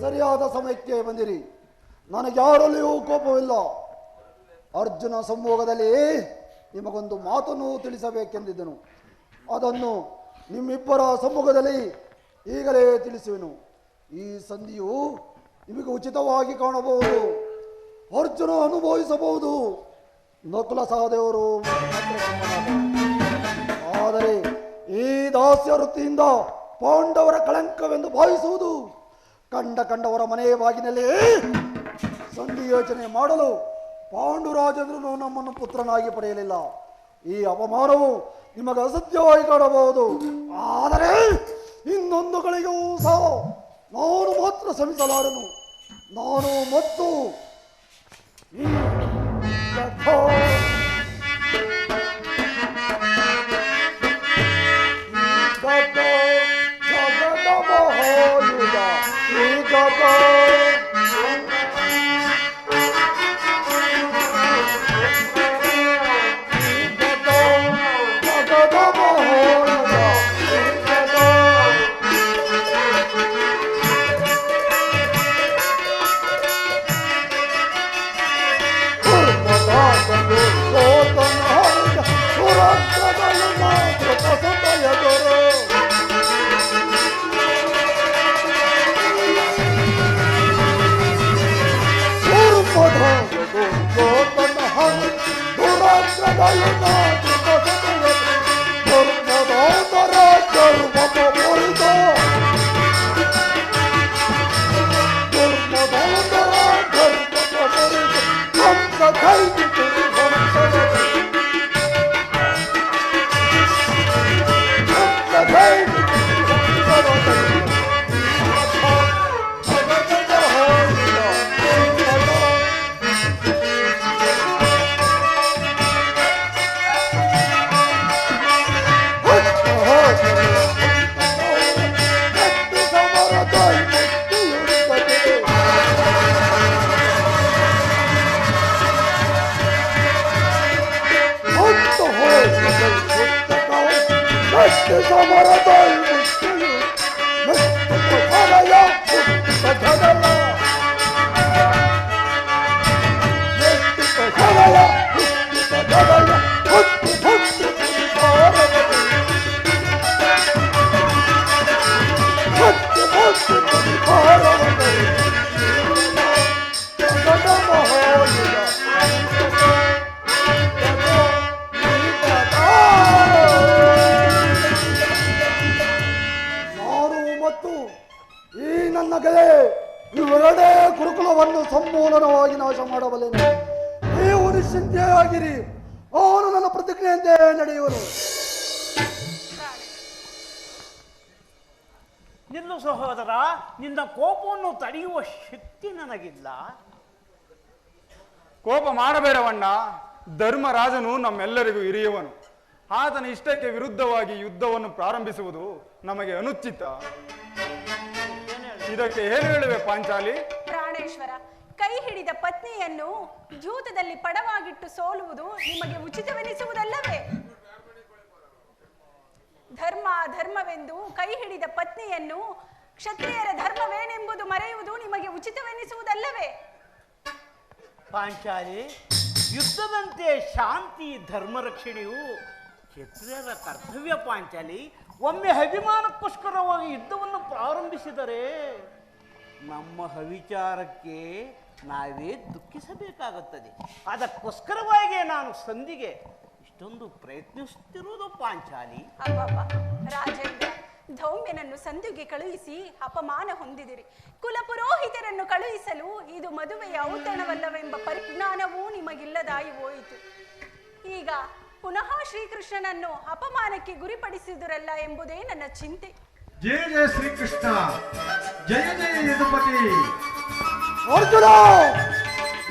ಸರಿಯಾದ ಸಮಯಕ್ಕೆ ಬಂದಿರಿ. ನನಗೆ ಯಾರಲ್ಲಿಯೂ ಕೋಪವಿಲ್ಲ. ಅರ್ಜುನ ಸಂಭೋಗದಲ್ಲಿ ನಿಮಗೊಂದು ಮಾತನ್ನು ತಿಳಿಸಬೇಕೆಂದಿದ್ದನು. ಅದನ್ನು ನಿಮ್ಮಿಬ್ಬರ ಸಮ್ಮುಖದಲ್ಲಿ ಈಗಲೇ ತಿಳಿಸುವೆನು. ಈ ಸಂಧಿಯು ನಿಮಗೆ ಉಚಿತವಾಗಿ ಕಾಣಬಹುದು. ಅರ್ಜುನ ಅನುಭವಿಸಬಹುದು, ನಕುಲ ಸಹದೇವರು. ಆದರೆ ಈ ದಾಸ್ಯ ವೃತ್ತಿಯಿಂದ ಪಾಂಡವರ ಕಳಂಕವೆಂದು ಭಾವಿಸುವುದು, ಕಂಡವರ ಮನೆಯ ಬಾಗಿನಲ್ಲಿ ಸಂಧಿ ಯೋಚನೆ ಮಾಡಲು ಪಾಂಡುರಾಜೇಂದ್ರನು ನಮ್ಮನ್ನು ಪುತ್ರನಾಗಿ ಪಡೆಯಲಿಲ್ಲ. ಈ ಅಪಮಾನವು ನಿಮಗೆ ಅಸತ್ಯವಾಗಿ ಕಾಣಬಹುದು. ಆದರೆ ಇನ್ನೊಂದು ಗಳಿಗೆಯೂ ಸಹ ನಾನು ಮಾತ್ರ ಶ್ರಮಿಸಲಾರನು. ನಾನು ಮತ್ತು ಶಾಂತರಾಗಿರಿ. ಅವನು ನನ್ನ ಪ್ರತಿಜ್ಞೆಯಂತೆ ನಡೆಯುವನು. ನಿಲ್ಲು ಸಹೋದರ, ನಿನ್ನ ಕೋಪವನ್ನು ತಡೆಯುವ ಶಕ್ತಿ ನನಗಿಲ್ಲ. ಕೋಪ ಮಾಡಬೇಡವಣ್ಣ. ಧರ್ಮರಾಜನು ನಮ್ಮೆಲ್ಲರಿಗೂ ಹಿರಿಯವನು. ಆತನ ಇಷ್ಟಕ್ಕೆ ವಿರುದ್ಧವಾಗಿ ಯುದ್ಧವನ್ನು ಪ್ರಾರಂಭಿಸುವುದು ನಮಗೆ ಅನುಚಿತ. ಇದಕ್ಕೆ ಏನು ಹೇಳುವೆ ಪಾಂಚಾಲಿ? ಪ್ರಾಣೇಶ್ವರ, ಕೈ ಹಿಡಿದ ಪತ್ನಿಯನ್ನು ಜೂತದಲ್ಲಿ ಪಡವಾಗಿಟ್ಟು ಸೋಲುವುದು ನಿಮಗೆ ಉಚಿತವೆನಿಸುವುದಲ್ಲವೇ? ಧರ್ಮವೆಂದು ಕೈ ಹಿಡಿದ ಪತ್ನಿಯನ್ನು ಕ್ಷತ್ರಿಯರ ಧರ್ಮವೇನೆಂಬುದು ಮರೆಯುವುದು ನಿಮಗೆ ಉಚಿತವೆನಿಸುವುದಲ್ಲವೇ? ಪಾಂಚಾಲಿ, ಯುದ್ಧದಂತೆ ಶಾಂತಿ ಧರ್ಮ ರಕ್ಷಣೆಯು ಕ್ಷತ್ರಿಯರ ಕರ್ತವ್ಯ. ಪಾಂಚಾಲಿ, ಒಮ್ಮೆ ಅಭಿಮಾನಕ್ಕೋಸ್ಕರವಾಗಿ ಯುದ್ಧವನ್ನು ಪ್ರಾರಂಭಿಸಿದರೆ ನಮ್ಮ ಅವಿಚಾರಕ್ಕೆ ನಾವೇ ದುಃಖಿಸಬೇಕಾಗುತ್ತದೆ. ಅದಕ್ಕೋಸ್ಕರವಾಗಿ ನಾನು ಸಂಧಿಗೆ ಇಷ್ಟೊಂದು ಪ್ರಯತ್ನಿಸುತ್ತಿರುವುದು ಪಾಂಚಾಲಿ. ಅಬ್ಬಬ್ಬ ರಾಜೇಂದ್ರ, ಧೌಮ್ಯನನ್ನು ಸಂಧಿಗೆ ಕಳುಹಿಸಿ ಅಪಮಾನ ಹೊಂದಿದಿರಿ. ಕುಲಪುರೋಹಿತರನ್ನು ಕಳುಹಿಸಲು ಇದು ಮದುವೆಯ ಔತಣವಲ್ಲವೆಂಬ ಪರಿಜ್ಞಾನವೂ ನಿಮಗಿಲ್ಲದಾಗಿ ಹೋಯಿತು. ಈಗ ಪುನಃ ಶ್ರೀಕೃಷ್ಣನನ್ನು ಅಪಮಾನಕ್ಕೆ ಗುರಿಪಡಿಸಿದುರಲ್ಲ ಎಂಬುದೇ ನನ್ನ ಚಿಂತೆ. ಜಯ ಜಯ ಶ್ರೀಕೃಷ್ಣ, ಜಯ ಜಯ ಯದುಪತಿ. ಅರ್ಜುನ,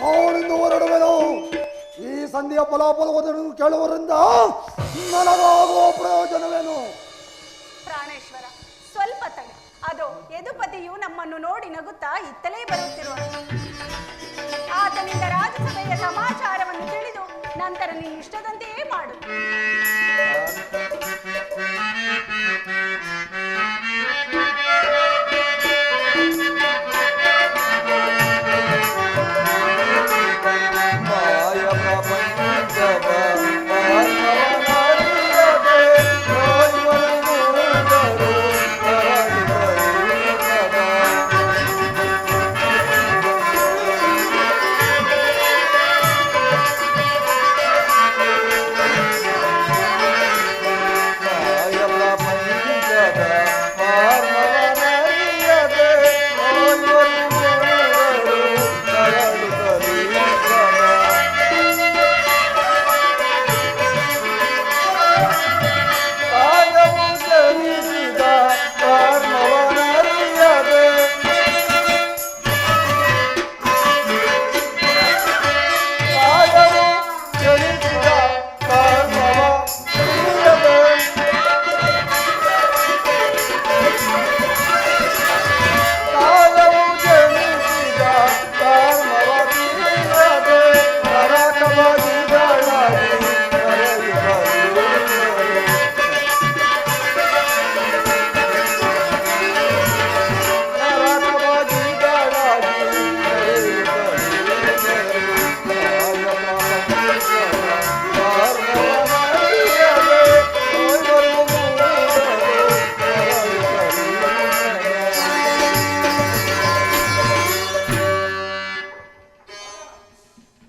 ಅವನಿಂದ ಹೊರಡುವೆನು. ಈ ಸಂಧಿಯ ಫಲಾಫಲವನ್ನು ಕೇಳುವರಿಂದ ನನಗಾಗುವ ಪ್ರಯೋಜನವೇನು? ಪ್ರಾಣೇಶ್ವರ, ಸ್ವಲ್ಪ ತಡೆ. ಅದು ಯದುಪತಿಯು ನಮ್ಮನ್ನು ನೋಡಿ ನಗುತ್ತಾ ಇತ್ತಲೇ ಬರುತ್ತಿರುವ ಆತನಿಂದ ರಾಜಸಭೆಯ ಸಮಾಚಾರವನ್ನು ತಿಳಿದು ನಂತರ ನಿನ್ನ ಇಷ್ಟದಂತೆಯೇ ಮಾಡು.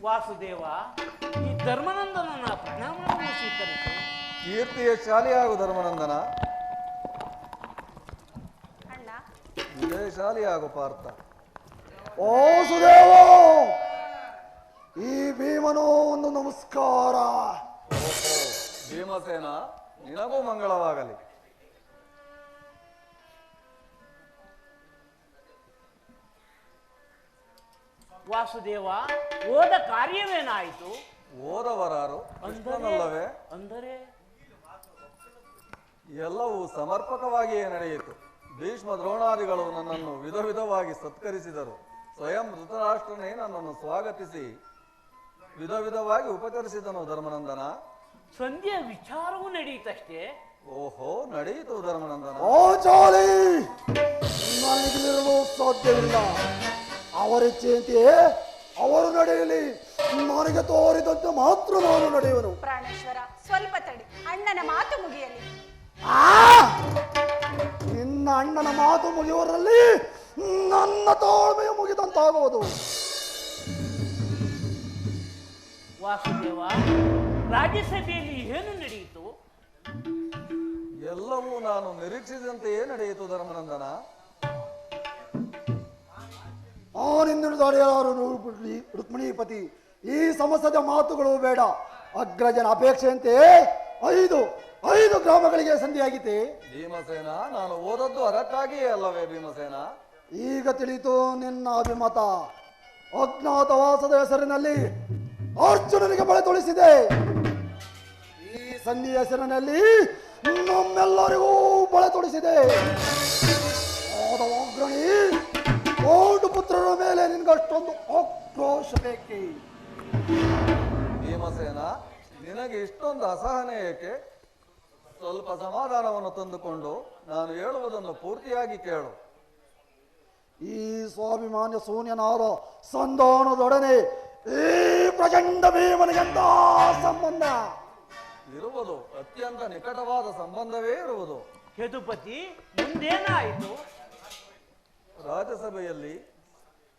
ವಾಸುದೇವ, ಈ ಧರ್ಮನಂದನನ ಪ್ರಣಾಮವನ್ನು ಸ್ವೀಕರಿಸು. ಕೀರ್ತಿಯ ಶಾಲಿಯಾಗು ಧರ್ಮನಂದನ. ಅಣ್ಣ, ವಿಜಯಶಾಲಿಯಾಗು ಪಾರ್ಥ. ಓ ಸುದೇವ, ಈ ಭೀಮನು ಒಂದು ನಮಸ್ಕಾರ. ಭೀಮಸೇನ, ನಿನಗೂ ಮಂಗಳವಾಗಲಿ. ವಾಸುದೇವ, ಹೋದ ಕಾರ್ಯವೇನಾಯಿತು? ಓದವರಾರು ಕೃಷ್ಣನಲ್ಲವೇ? ಅಂದರೆ ಎಲ್ಲವೂ ಸಮರ್ಪಕವಾಗಿಯೇ ನಡೆಯಿತು. ಭೀಷ್ಮ ದ್ರೋಣಾದಿಗಳು ನನ್ನನ್ನು ವಿಧ ವಿಧವಾಗಿ ಸತ್ಕರಿಸಿದರು. ಸ್ವಯಂ ಧೃತರಾಷ್ಟ್ರನೇ ನನ್ನನ್ನು ಸ್ವಾಗತಿಸಿ ವಿಧ ವಿಧವಾಗಿ ಉಪಚರಿಸಿದನು ಧರ್ಮನಂದನ. ಸಂಧ್ಯಾ ವಿಚಾರವೂ ನಡೆಯಿತಷ್ಟೇ. ಓಹೋ, ನಡೆಯಿತು ಧರ್ಮನಂದನ. ಓ ಚಾಲಿ, ನನಗಿರಲು ಸಾಧ್ಯವಿಲ್ಲ. ಅವರಿಚ್ಛೆಯಂತೆಯೇ ಅವರು ನಡೆಯಲಿ. ನನಗೆ ತೋರಿದಂತೆ ಮಾತ್ರ ನಾನು ನಡೆಯುವನು. ಪ್ರಾಣೇಶ್ವರ, ಸ್ವಲ್ಪ ತಡಿ. ಅಣ್ಣನ ಮಾತು ಮುಗಿಯಲಿ. ನಿನ್ನ ಅಣ್ಣನ ಮಾತು ಮುಗಿಯುವರಲ್ಲಿ ನನ್ನ ತಾಳ್ಮೆಯು ಮುಗಿದಂತಾಗುವುದು. ವಾಸುದೇವ, ರಾಜ್ಯಸಭೆಯಲ್ಲಿ ಏನು ನಡೆಯಿತು? ಎಲ್ಲವೂ ನಾನು ನಿರೀಕ್ಷಿಸಿದಂತೆಯೇ ನಡೆಯಿತು ಧರ್ಮನಂದನ. ಅವನಿಂದ ರುಕ್ಮಿಣೀಪತಿ ಈ ಸಮಸ್ಯೆದ ಮಾತುಗಳು ಬೇಡ. ಅಗ್ರಜನ ಅಪೇಕ್ಷೆಯಂತೆ 5 ಗ್ರಾಮಗಳಿಗೆ ಸಂಧಿಯಾಗಿದೆ. ಭೀಮಸೇನ, ನಾನು ಓದದ್ದು ಅದಕ್ಕಾಗಿಯೇ ಅಲ್ಲವೇ ಭೀಮಸೇನ? ಈಗ ತಿಳಿಯಿತು ನಿನ್ನ ಅಭಿಮತ. ಅಜ್ಞಾತವಾಸದ ಹೆಸರಿನಲ್ಲಿ ಅರ್ಜುನನಿಗೆ ಬಳೆ ತೊಳಿಸಿದೆ. ಈ ಸಂಧಿ ಹೆಸರಿನಲ್ಲಿ ನಮ್ಮೆಲ್ಲರಿಗೂ ಬಳೆ ತೊಳಿಸಿದೆ. ಅಗ್ರಣಿ, ಕೋಟು ಪುತ್ರರ ಮೇಲೆ ನಿನ್ಗಷ್ಟೊಂದು ಆಕ್ರೋಶ ಬೇಕೆ? ಭೀಮಸೇನ, ನಿನಗೆ ಇಷ್ಟೊಂದು ಅಸಹನೆ ಏಕೆ? ಸ್ವಲ್ಪ ಸಮಾಧಾನವನ್ನು ತಂದುಕೊಂಡು ನಾನು ಹೇಳುವುದನ್ನು ಪೂರ್ತಿಯಾಗಿ ಕೇಳು. ಈ ಸ್ವಾಭಿಮಾನ್ಯ ಶೂನ್ಯನಾದ ಸಂಧಾನದೊಡನೆ ಈ ಪ್ರಚಂಡ ಭೀಮನಿಗೆಂತ ಸಂಬಂಧ ಇರುವುದು? ಅತ್ಯಂತ ನಿಕಟವಾದ ಸಂಬಂಧವೇ ಇರುವುದು. ಯದುಪತಿ, ಮುಂದೇನಾಯಿತು? ರಾಜ್ಯಸಭೆಯಲ್ಲಿ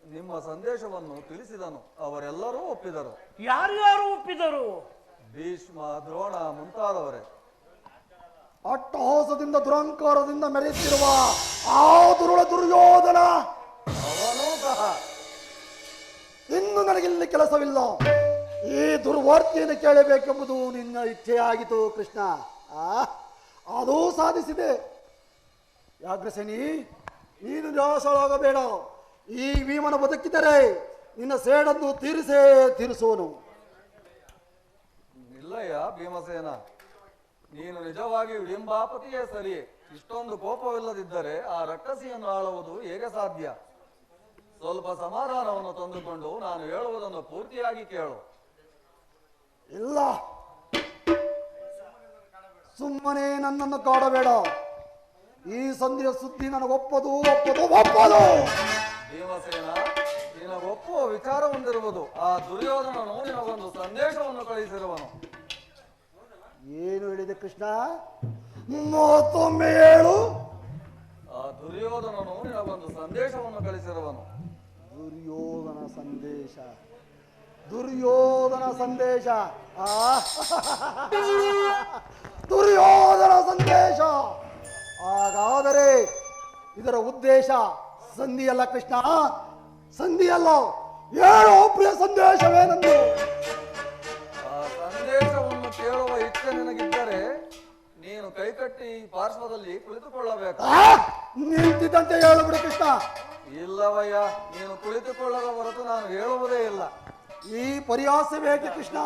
ನಿಮ್ಮ ಸಂದೇಶವನ್ನು ತಿಳಿಸಿದನು. ಅವರೆಲ್ಲರೂ ಒಪ್ಪಿದರು. ಯಾರ್ಯಾರು ಒಪ್ಪಿದರು? ಭೀಷ್ಮ, ದ್ರೋಣ ಮುಂತಾದವರೇ. ಅಟ್ಟಹಾಸದಿಂದ ದುರಂಕಾರದಿಂದ ಮೆರೆಯುತ್ತಿರುವ ಆ ದುರ್ಯೋಧನ ಅವನೂ ಸಹ. ಇನ್ನು ನನಗಿಲ್ಲಿ ಕೆಲಸವಿಲ್ಲ. ಈ ದುರ್ವಾರ್ತೆಯನ್ನು ಕೇಳಬೇಕೆಂಬುದು ನಿನ್ನ ಇಚ್ಛೆಯಾಗಿತ್ತು ಕೃಷ್ಣ. ಅದೂ ಸಾಧಿಸಿದೆ. ಯಾಗ್ರಸೇನಿ, ನೀನು ನಿರಾಶರಾಗಬೇಡ. ಈ ಭೀಮನ ಬದುಕಿದರೆ ನಿನ್ನ ಸೇಡನ್ನು ತೀರಿಸುವನು. ಇಲ್ಲಯ್ಯ ಭೀಮಸೇನ, ನೀನು ನಿಜವಾಗಿ ವಿಡಿಂಬಾಪತಿಯೇ ಸರಿ. ಇಷ್ಟೊಂದು ಕೋಪವಿಲ್ಲದಿದ್ದರೆ ಆ ರಕ್ಕಸಿಯನ್ನು ಆಳುವುದು ಹೇಗೆ ಸಾಧ್ಯ? ಸ್ವಲ್ಪ ಸಮಾಧಾನವನ್ನು ತಂದುಕೊಂಡು ನಾನು ಹೇಳುವುದನ್ನು ಪೂರ್ತಿಯಾಗಿ ಕೇಳು. ಇಲ್ಲ, ಸುಮ್ಮನೆ ನನ್ನನ್ನು ಕಾಡಬೇಡ. ಈ ಸಂಧಿಯ ಸುದ್ದಿ ನನಗೊಪ್ಪದು. ಭೀಮಸೇನ, ನಿನಗೊಪ್ಪುವ ವಿಚಾರ ಹೊಂದಿರುವುದು. ಆ ದುರ್ಯೋಧನನು ನಿನಗೊಂದು ಸಂದೇಶವನ್ನು ಕಳಿಸಿರುವನು. ಏನು ಹೇಳಿದೆ ಕೃಷ್ಣ? ಮತ್ತೊಮ್ಮೆ ಹೇಳು. ಆ ದುರ್ಯೋಧನನು ನಿನಗೊಂದು ಸಂದೇಶವನ್ನು ಕಳಿಸಿರುವನು. ದುರ್ಯೋಧನ ಸಂದೇಶ ದುರ್ಯೋಧನ ಸಂದೇಶ. ಹಾಗಾದರೆ ಇದರ ಉದ್ದೇಶ ಸಂಧಿಯಲ್ಲ ಕೃಷ್ಣ, ಸಂಧಿಯಲ್ಲ. ಹೇಳೋ ಪ್ರಿಯ ಸಂದೇಶವೇನೆಂದು? ಆ ಸಂದೇಶವನ್ನು ಕೇಳುವ ಇಚ್ಛೆ ನಿನಗಿದ್ದರೆ ನೀನು ಕೈಕಟ್ಟಿ ಪಾರ್ಶ್ವದಲ್ಲಿ ಕುಳಿತುಕೊಳ್ಳಬೇಕು. ನಿಂತಿದ್ದಂತೆ ಹೇಳಬಿಡು ಕೃಷ್ಣ. ಇಲ್ಲವಯ್ಯ, ನೀನು ಕುಳಿತುಕೊಳ್ಳದ ಹೊರತು ನಾನು ಹೇಳುವುದೇ ಇಲ್ಲ. ಈ ಪರಿಹಾಸ ಬೇಕೆ ಕೃಷ್ಣ?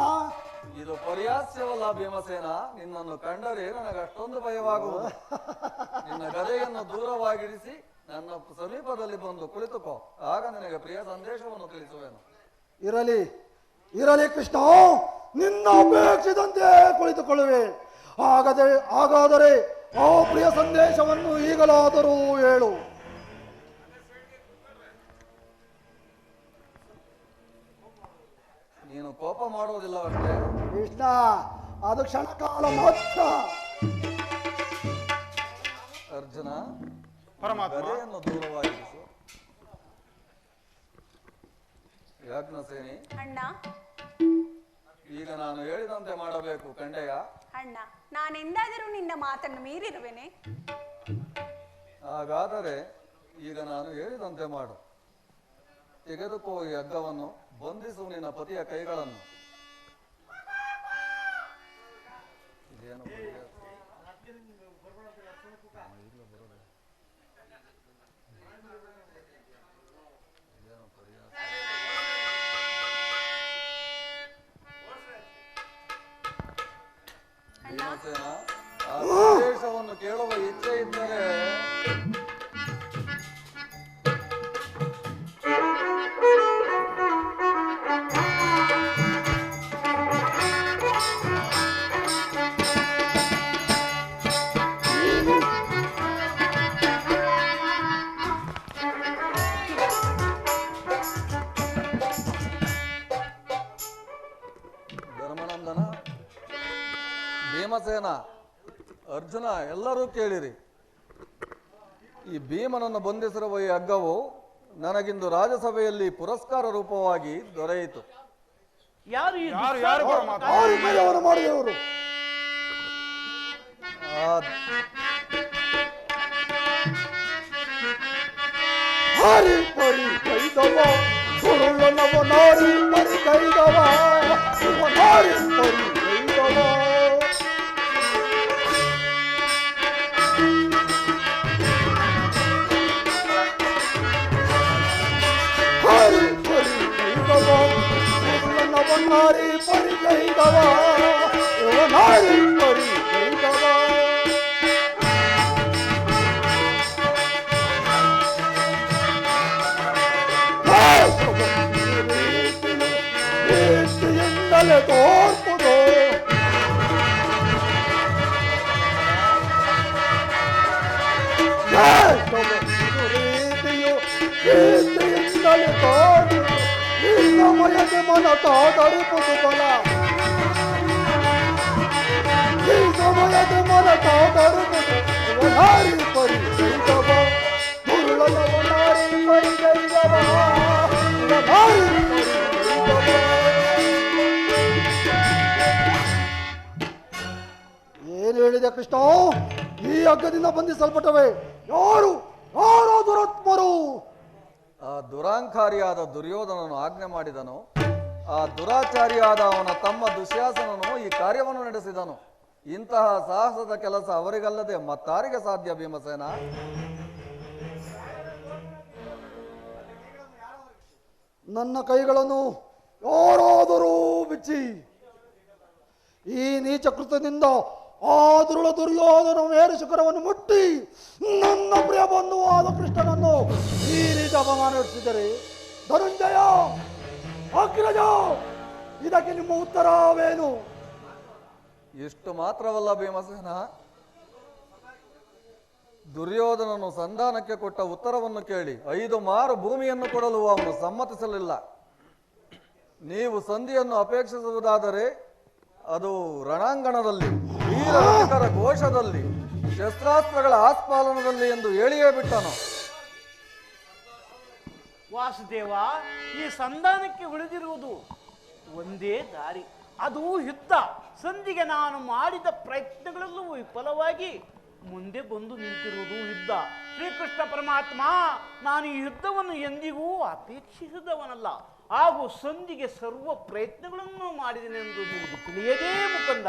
ಇದು ಪರ್ಯಾಸ್ಯವಲ್ಲ ಭೀಮಸೇನ. ನಿನ್ನನ್ನು ಕಂಡರೆ ನನಗಷ್ಟೊಂದು ಭಯವಾಗುವುದು. ನಿನ್ನ ಗದೆಯನ್ನು ದೂರವಾಗಿರಿಸಿ ನನ್ನ ಸಮೀಪದಲ್ಲಿ ಬಂದು ಕುಳಿತುಕೋ. ಆಗ ನಿನಗೆ ಪ್ರಿಯ ಸಂದೇಶವನ್ನು ತಿಳಿಸುವೆನು. ಇರಲಿ ಕೃಷ್ಣ, ನಿನ್ನ ಅಪೇಕ್ಷಿದಂತೆ ಕುಳಿತುಕೊಳ್ಳುವೆ. ಹಾಗಾದರೆ ಆ ಪ್ರಿಯ ಸಂದೇಶವನ್ನು ಈಗಲಾದರೂ ಹೇಳು. ನೀನು ಕೋಪ ಮಾಡುವುದಿಲ್ಲವಷ್ಟೇ ಕೃಷ್ಣ, ಅದು ಕ್ಷಣಕಾಲ ಮಾತ್ರ. ಅರ್ಜುನ, ಪರಮಾತ್ಮ. ಗದೆಯನ್ನು ದೂರವಾಗಿರಿಸು. ಯಾಜ್ಞಸೇನಿ, ಅಣ್ಣ, ಈಗ ನಾನು ಹೇಳಿದಂತೆ ಮಾಡಬೇಕು ಕಂಡೆಯ. ಅಣ್ಣ, ನಾನೆಂದಾದರೂ ನಿನ್ನ ಮಾತನ್ನು ಮೀರಿರುವೆನೆ? ಹಾಗಾದರೆ ಈಗ ನಾನು ಹೇಳಿದಂತೆ ಮಾಡು. ತೆಗೆದುಕೋ ಈ ಹಗ್ಗವನ್ನು, ಬಂಧಿಸು ನಿನ್ನ ಪತಿಯ ಕೈಗಳನ್ನು. ಇದೇನು ಭೀಮಸೇನ, ಆ ಸಂದೇಶವನ್ನು ಕೇಳುವ ಇಚ್ಛೆ ಇದ್ದರೆ ಧರ್ಮನಂದನ, ಭೀಮಸೇನ, ಅರ್ಜುನ ಎಲ್ಲರೂ ಕೇಳಿರಿ. ಈ ಭೀಮನನ್ನು ಬಂಧಿಸಿರುವ ಈ ಹಗ್ಗವು ನನಗಿಂದು ರಾಜ್ಯಸಭೆಯಲ್ಲಿ ಪುರಸ್ಕಾರ ರೂಪವಾಗಿ ದೊರೆಯಿತು. ಯಾರು ಈ ಯಾರು ಪರಮಾತ್ಮ? ಮಾಡಿದವರು ಹರಿ ಪರಿ ಕೈದವ ಸುರುಳನವ ನಾರಿ ಪರಿಗೈದವ ಇವ ನಾರಿ ಪರಿಗೈದವ ಹರಿ ಪರಿಗೈದವ ಸುರುಳನವ ನಾರಿ ಪರಿಗೈದವ ಇವ ನಾರಿ ಪರಿಗೈದವ ಎಂದಲೇ ತೋರ್ಪುದು ಎಂದಲೇ ತೋರ್ಪುದು ಈ ಸಮಯದ ಮನ ತಾತರಿಪುದು ಬಲ ಈ ಸಮಯದ ಮನ ತಾತರಿಪುದು ನಾರಿ ಪರಿಗೈದವ ಮುರುಳನವ ನಾರಿ ಪರಿಗೈದವ ನಾರಿ ಏನು ಹೇಳಿದೆ ಕೃಷ್ಣ? ಈ ಹಗ್ಗದಿಂದ ಬಂಧಿಸಲ್ಪಟ್ಟವೆ ಯಾರು ಯಾರೋ ದುರಾತ್ಮರು. ಆ ದುರಾಂಕಾರಿಯಾದ ದುರ್ಯೋಧನನು ಆಜ್ಞೆ ಮಾಡಿದನು. ಆ ದುರಾಚಾರಿಯಾದ ಅವನ ತಮ್ಮ ದುಶ್ಯಾಸನನು ಈ ಕಾರ್ಯವನ್ನು ನಡೆಸಿದನು. ಇಂತಹ ಸಾಹಸದ ಕೆಲಸ ಅವರಿಗಲ್ಲದೆ ಮತ್ತಾರಿಗೆ ಸಾಧ್ಯ ಭೀಮಸೇನ? ನನ್ನ ಕೈಗಳನ್ನು ಯಾರಾದರೂ ಬಿಚ್ಚಿ ಈ ನೀಚ ಕೃತ್ಯದಿಂದ ಆ ದುರ್ಯೋಧನ ಮೇರು ಶಿಖರವನ್ನು ಮುಟ್ಟಿ ನನ್ನ ಪ್ರಿಯ ಬಂಧುವಾದ ಕೃಷ್ಣನನ್ನು ಈ ರೀತಿ ಅಪಮಾನ ನಡೆಸಿದರೆ ಧನುಂಜಯ ಅಗ್ರಜ ಇದಕ್ಕೆ ನಿಮ್ಮ ಉತ್ತರವೇನು? ಇಷ್ಟು ಮಾತ್ರವಲ್ಲ ಭೀಮಸೇನ, ದುರ್ಯೋಧನನು ಸಂಧಾನಕ್ಕೆ ಕೊಟ್ಟ ಉತ್ತರವನ್ನು ಕೇಳಿ 5 ಮಾರು ಭೂಮಿಯನ್ನು ಕೊಡಲು ಅವನು ಸಮ್ಮತಿಸಲಿಲ್ಲ. ನೀವು ಸಂಧಿಯನ್ನು ಅಪೇಕ್ಷಿಸುವುದಾದರೆ ಅದು ರಣಾಂಗಣದಲ್ಲಿ, ವೀರರ ಘೋಷದಲ್ಲಿ, ಶಸ್ತ್ರಾಸ್ತ್ರಗಳ ಆಸ್ಪಾಲನದಲ್ಲಿ ಎಂದು ಹೇಳಿಯೇ ಬಿಟ್ಟನು. ವಾಸುದೇವ, ಈ ಸಂಧಾನಕ್ಕೆ ಉಳಿದಿರುವುದು ಒಂದೇ ದಾರಿ, ಅದು ಯುದ್ಧ. ಸಂಧಿಗೆ ನಾನು ಮಾಡಿದ ಪ್ರಯತ್ನಗಳೆಲ್ಲೂ ವಿಫಲವಾಗಿ ಮುಂದೆ ಬಂದು ನಿಂತಿರುವುದು ಯುದ್ಧ. ಶ್ರೀಕೃಷ್ಣ ಪರಮಾತ್ಮ, ನಾನು ಈ ಯುದ್ಧವನ್ನು ಎಂದಿಗೂ ಅಪೇಕ್ಷಿಸಿದವನಲ್ಲ, ಹಾಗೂ ಸಂಧಿಗೆ ಸರ್ವ ಪ್ರಯತ್ನಗಳನ್ನು ಮಾಡಿದೆನೆಂದು ನಿಮಗೆ ತಿಳಿಯದೇ ಮುಕುಂದ.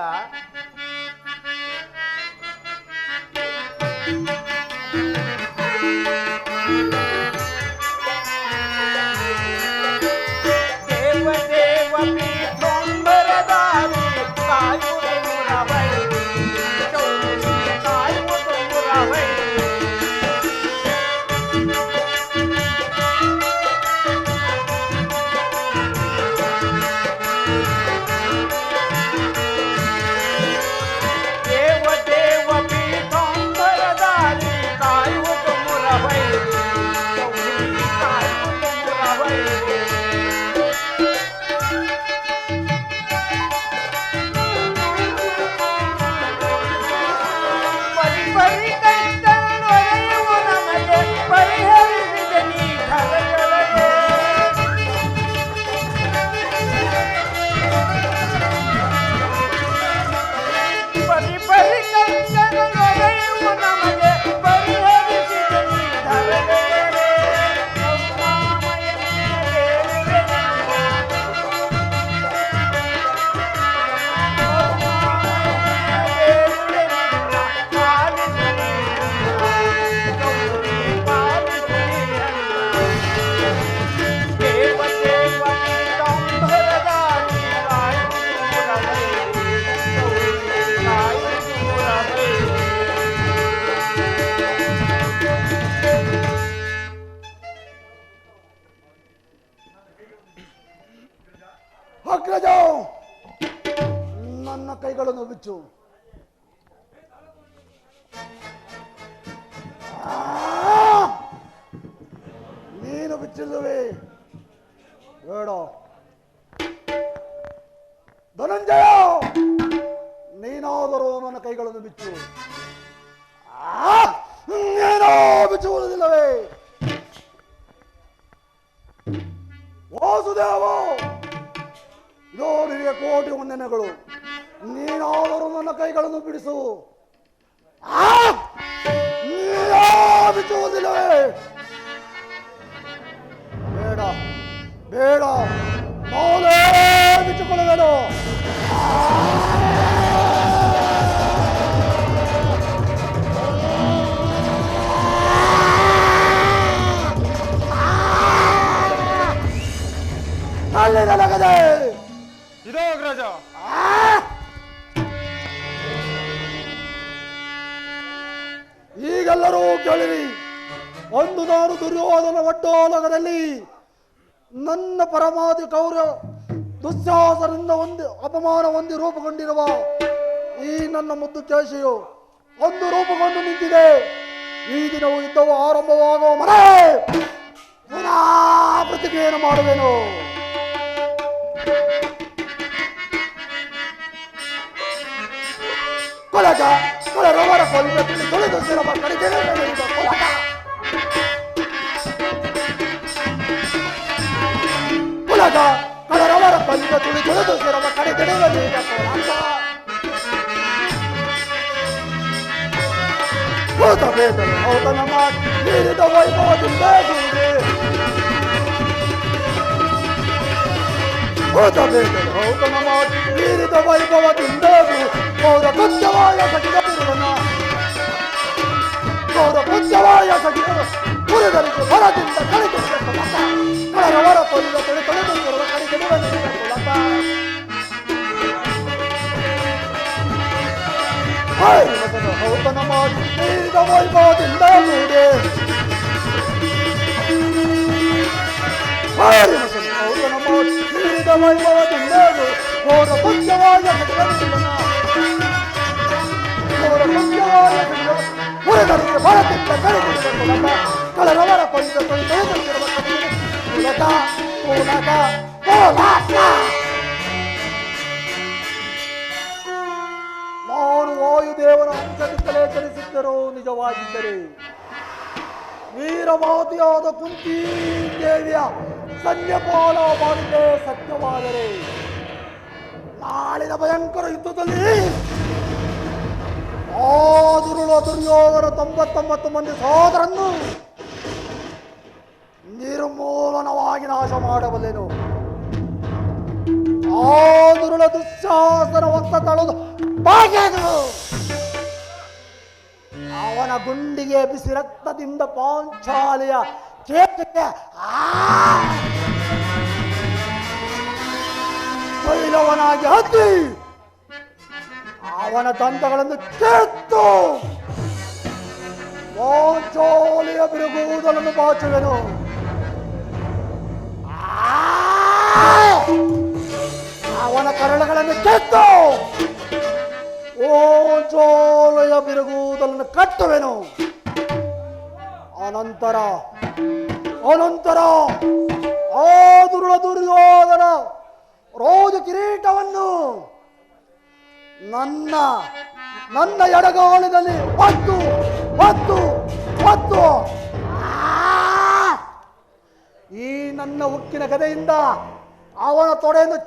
ಅಗ್ರಜ, ನನ್ನ ಕೈಗಳನ್ನು ಬಿಚ್ಚು. ನೀನು ಬಿಚ್ಚಿಲ್ಲವೇ? ಬೇಡ. ಧನಂಜಯ, ನೀನಾದರೂ ನನ್ನ ಕೈಗಳನ್ನು ಬಿಚ್ಚು. ನೀನೋ ಬಿಚ್ಚುವುದಿಲ್ಲವೇ? ವಾಸುದೇವ, ಇದೋ ನಿನಗೆ ಕೋಟಿ ವಂದನೆಗಳು. ನೀನಾದರೂ ನನ್ನ ಕೈಗಳನ್ನು ಬಿಡಿಸು. ಬಿಚ್ಚುವುದಿಲ್ಲವೇ? ಬೇಡ ಬೇಡ, ನಾನೇ ಬಿಟ್ಟುಕೊಳ್ಳುವೆನು. ನಗದೆ ಇದೋ ಅಗ್ರಜ. ಈಗೆಲ್ಲರೂ ಕೇಳಿರಿ. ಒಂದು ನಾನು ದುರ್ಯೋಧನ ಒಡ್ಡೋಲಗದಲ್ಲಿ ನನ್ನ ಪರಮಾಧಿ ಕೌರ ದುಶ್ಯಾಸನದಿಂದ ಅಪಮಾನ ಹೊಂದಿ ರೂಪುಗೊಂಡಿರುವ ಈ ನನ್ನ ಮುದ್ದು ಕೇಶಿಯು ಒಂದು ರೂಪುಗೊಂಡು ನಿಂತಿದೆ. ಈ ದಿನವೂ ಯುದ್ಧವು ಆರಂಭವಾಗುವ ಮನೆ ಪುನಃ ಪ್ರತಿಕ್ರಿಯೆಯನ್ನು ಮಾಡುವೆನು. ಕೊಲಗ ಕೊಳರವರ ಕೊಲ್ಲ ತೊಳೆದು ಸಿರವ ಕಡೆಗೆ ಕೊಲಗ ಕೊಲಗ ಕೊಳರವರ ಕೊಲ್ಲ ತೊಳೆದು ಸಿರವ ಕಡೆಗೆ ಕೊಲಗ ಭೂತ ಬೇದನ ಔತಣ ಮಾಡಿ ನೀರಿದ ವೈಭವದಿಂದ ದೂರೆ ಭೂತ ಬೇದನ ಔತಣ ಮಾಡಿ ನೀರಿದ ವೈಭವದಿಂದ ಗೌರ ಪುಂಜವಾಯ ಸಗಿದ ಪುರುವನ ಗೌರ ಪುಂಜವಾಯ ಸಗಿದ ಪುರದರಿಗೆ ಹೊರದಿಂದ ಕಳೆದುಕೊಂಡ ಕೊಲಕ ಕಳರವರ ಕೊಲ್ಲ ತೊಳೆದುಕೊಂಡಿರುವ ಕಡೆಗೆ ಕೊಲಕ ಔತಣ ಮಾಡಿ ನೀರಿದ ವೈಭವದಿಂದ ದೂರೆ ಔತಣ ಮಾಡಿ ನೀರಿದ ವೈಭವದಿಂದ ಗೌರ ಪುಂಜವಾಯ ಸಗಿದ ಪುರುವನ ಪುರದರಿಗೆ ಹೊರದಿಂದ ಕಳೆದುಕೊಂಡ ಕಳರವರ ಕೊಲ್ಲ ತೊಳೆದುಕೊಂಡಿರುವ ಕೊಲಕ ಕೊಲಕ ಕೊಲಕ. ನಾನು ವಾಯುದೇವನ ಅಂಶದಿಂದಲೇ ಚಲಿಸಿದ್ದರು ನಿಜವಾಗಿದ್ದರೆ ವೀರಮಾತೆಯಾದ ಕುಂತಿ ದೇವಿಯ ಸನ್ಯಪಾಲ ಮಾಡಿದೆ ಸತ್ಯವಾದರೆ ನಾಳಿನ ಭಯಂಕರ ಯುದ್ಧದಲ್ಲಿ ಆ ದುರುಳ ದುರ್ಯೋಧನ 99 ಮಂದಿ ಸಹೋದರನ್ನು ನಿರ್ಮೂಲನವಾಗಿ ನಾಶ ಮಾಡಬಲ್ಲೆನು. ಆ ದುರುಳ ದುಶ್ಯಾಸನ ಹೊತ್ತ ತಳದು ಬಾಗಿದು ಅವನ ಗುಂಡಿಗೆ ಬಿಸಿ ರಕ್ತದಿಂದ ಪಾಂಚಾಲಿಯ ಕೇಟಕ್ಕೆ ತೈಲವನಾಗಿ ಹತ್ತಿ ಅವನ ದಂತಗಳನ್ನು ಕಿತ್ತು ಪಾಂಚಾಲಿಯ ಬಿರುಗೂದಲನ್ನು ಬಾಚುವೆನು. ಅವನ ಕರಳುಗಳನ್ನು ಕಿತ್ತು ಓಂಚೋಲೆಯ ಬಿರುಗೂದಲನ್ನು ಕಟ್ಟುವೆನು. ಅನಂತರ ಆ ದುರುಳ ದುರ್ಯೋಧನ ರೋಜ ಕಿರೀಟವನ್ನು ನನ್ನ ಎಡಗಾಲಿನಲ್ಲಿ ಒತ್ತು ಈ ನನ್ನ ಉಕ್ಕಿನ ಗದೆಯಿಂದ ಅವನ ತೊಡೆಯನ್ನು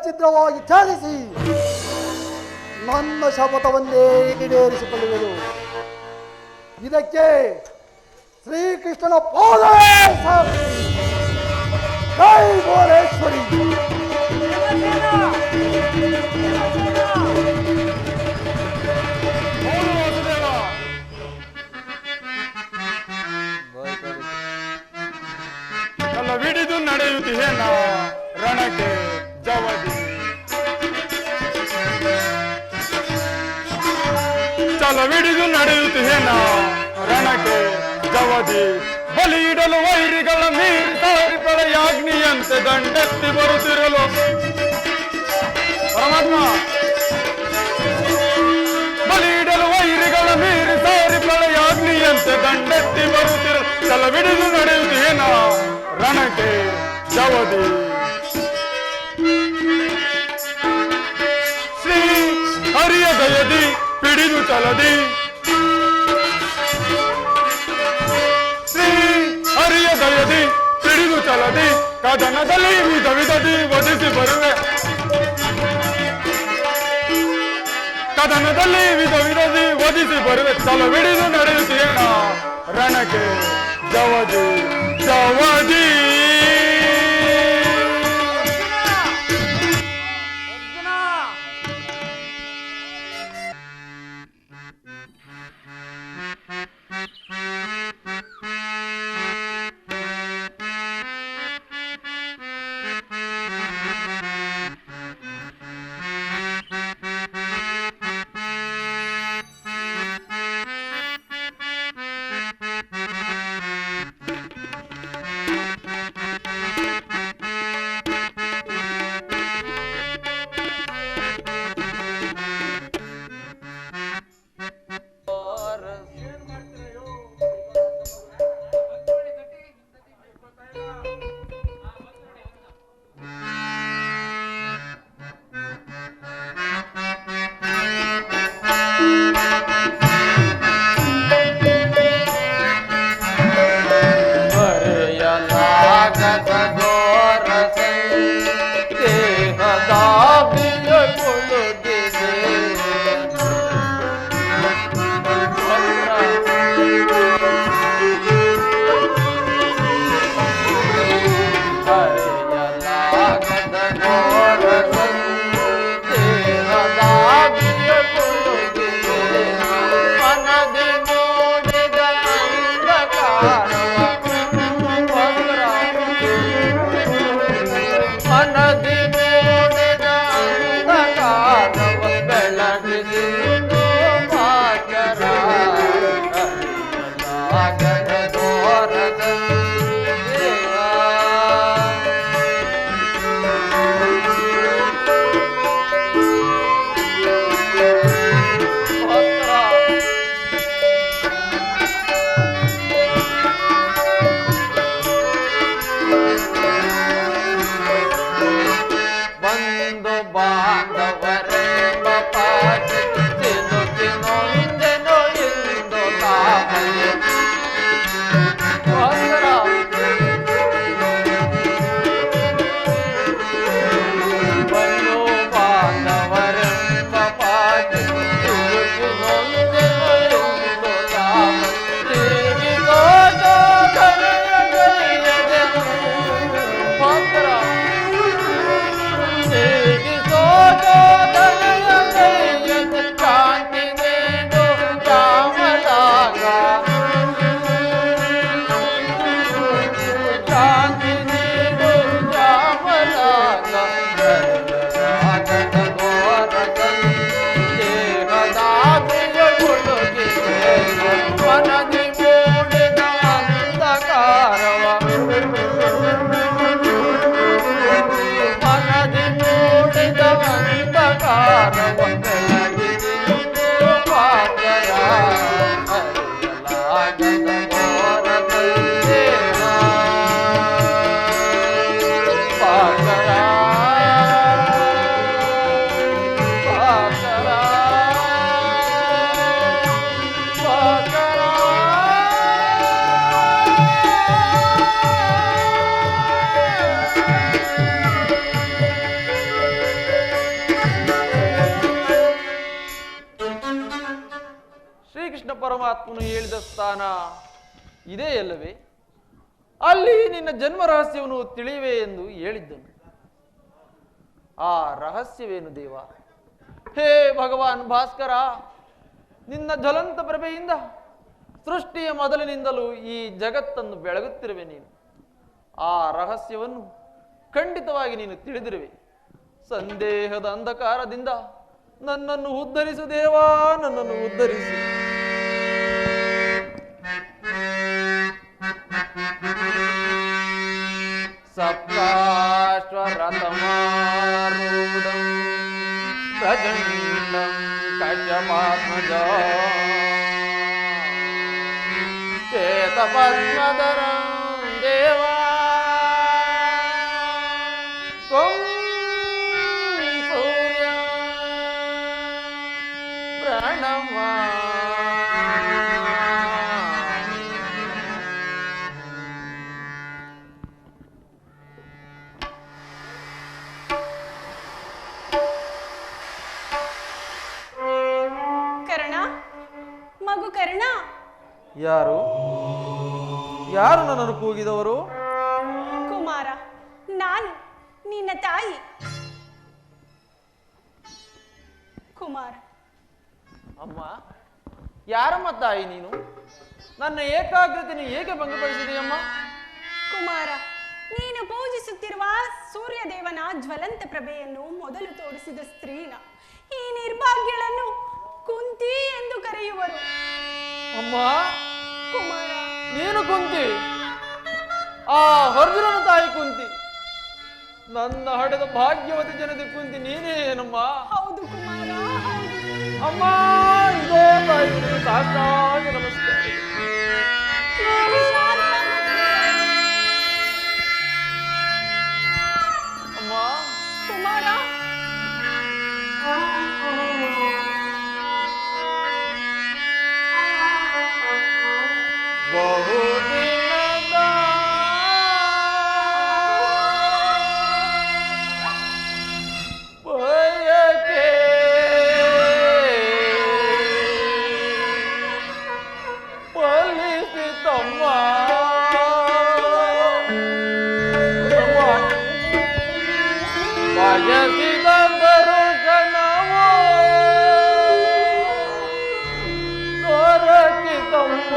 ಛಿದ್ರವಾಗಿ ಛೇದಿಸಿ ನನ್ನ ಶಪಥವನ್ನೇ ಈಡೇರಿಸಿಕೊಳ್ಳುವೆನು. ಇದಕ್ಕೆ ಶ್ರೀಕೃಷ್ಣನ ಪಾದ ಜೈ ಭುವನೇಶ್ವರಿ. ವಿಡಿದು ನಡೆಯುತ್ತಿಹೇನ ರಣಕ್ಕೆ ಜವದಿ ಚಲವಿಡಿದು ನಡೆಯುತ್ತಿಹೇನ ರಣಕ್ಕೆ ಜವದಿ ಬಲಿ ಇಡಲು ವೈರಿಗಳ ನೀರು ತಾರಿಪಳ ಯಾಗ್ನಿಯಂತೆ ದಂಡೆತ್ತಿ ಬರುತ್ತಿರಲು ಪರಮಾತ್ಮ ಬಲಿ ಇಡಲು ವೈರಿಗಳ ನೀರು ತಾರಿಪಳ ಯಾಗ್ನಿಯಂತೆ ದಂಡೆತ್ತಿ ಬರುತ್ತಿರಲು ಚಲವಿಡಿದು ನಡೆಯುತ್ತಿಹೇನ ರಣಕ್ಕೆ ಜವದಿ ಶ್ರೀ ಹರಿಯ ದಯದಿ ಪಿಡಿದು ಚಲದಿ ಶ್ರೀ ಹರಿಯ ದಯದಿ ಪಿಡಿದು ಚಲದಿ ಕದನದಲ್ಲಿ ವಿಧದಿ ವಧಿಸಿ ಬರುವೆ ಕದನದಲ್ಲಿ ವಿಧದಿ ವಧಿಸಿ ಬರುವೆ ಚಲವಿಡಿದು ನಡೆಯುತ್ತೇನ ರಣಕ್ಕೆ ಜವದಿ ಜವದಿ ಪರಮಾತ್ಮನು ಹೇಳಿದ ಸ್ಥಾನ ಇದೇ ಅಲ್ಲವೇ? ಅಲ್ಲಿ ನಿನ್ನ ಜನ್ಮ ರಹಸ್ಯವನ್ನು ತಿಳಿಯುವೆ ಎಂದು ಹೇಳಿದ್ದನು. ಆ ರಹಸ್ಯವೇನು ದೇವ? ಹೇ ಭಗವಾನ್ ಭಾಸ್ಕರ, ನಿನ್ನ ಜ್ವಲಂತ ಪ್ರಭೆಯಿಂದ ಸೃಷ್ಟಿಯ ಮೊದಲಿನಿಂದಲೂ ಈ ಜಗತ್ತನ್ನು ಬೆಳಗುತ್ತಿರುವೆ ನೀನು. ಆ ರಹಸ್ಯವನ್ನು ಖಂಡಿತವಾಗಿ ನೀನು ತಿಳಿದಿರುವೆ. ಸಂದೇಹದ ಅಂಧಕಾರದಿಂದ ನನ್ನನ್ನು ಉದ್ಧರಿಸು ದೇವಾ, ನನ್ನನ್ನು ಉದ್ಧರಿಸು. ಸಪ್ತಾಶ್ವರಥಮಾರೂಢಂ ಪ್ರಚಂಡಂ ಕಶ್ಯಪಾತ್ಮಜಾ ಶ್ವೇತಪದ್ಮಧರಂ ದೇವಾ ತ್ವಂ ಸೂರ್ಯಂ ಪ್ರಣಮಾಮಿ. ಕರ್ಣ, ಮಗು ಕರ್ಣ. ಯಾರು ಯಾರು ನನ್ನನ್ನು ಕೂಗಿದವರು? ಕುಮಾರ, ನಾನು ನಿನ್ನ ತಾಯಿ. ಕುಮಾರ. ಅಮ್ಮ, ಯಾರಮ್ಮ ತಾಯಿ ನೀನು? ನನ್ನ ಏಕಾಗ್ರತೆಯನ್ನು ಏಕೆ ಭಂಗಪಡಿಸಿದೆಯಮ್ಮ? ಕುಮಾರ, ನೀನು ಪೂಜಿಸುತ್ತಿರುವ ಸೂರ್ಯದೇವನ ಜ್ವಲಂತ ಪ್ರಭೆಯನ್ನು ಮೊದಲು ತೋರಿಸಿದ ಸ್ತ್ರೀನ. ಈ ನಿರ್ಭಾಗ್ಯಳನ್ನು ಕುಂತಿ ಎಂದು ಕರೆಯುವರು. ಅಮ್ಮ, ಕುಮಾರ, ನೀನು ಕುಂತಿ? ಆ ಅರ್ಜುನನ ತಾಯಿ ಕುಂತಿ? ನನ್ನ ಹಡೆದ ಭಾಗ್ಯವತಿ ಜನತೆ ಕುಂತಿ ನೀನೇ ಏನಮ್ಮ? ಹೌದು ಕುಮಾರ, ಹೌದು. ಅಮ್ಮ, ಇದೇ ತಾಯಿ ಸಾಷ್ಟಾಂಗ ನಮಸ್ಕಾರ. ಅಮ್ಮ. ಕುಮಾರ, ಬಹುದಿನದ ಬಯಕೆ ಫಲಿಸಿತಮ್ಮ. ಬಯಸಿದ ದರ್ಶನವೋ ದೊರಕಿತಮ್ಮ.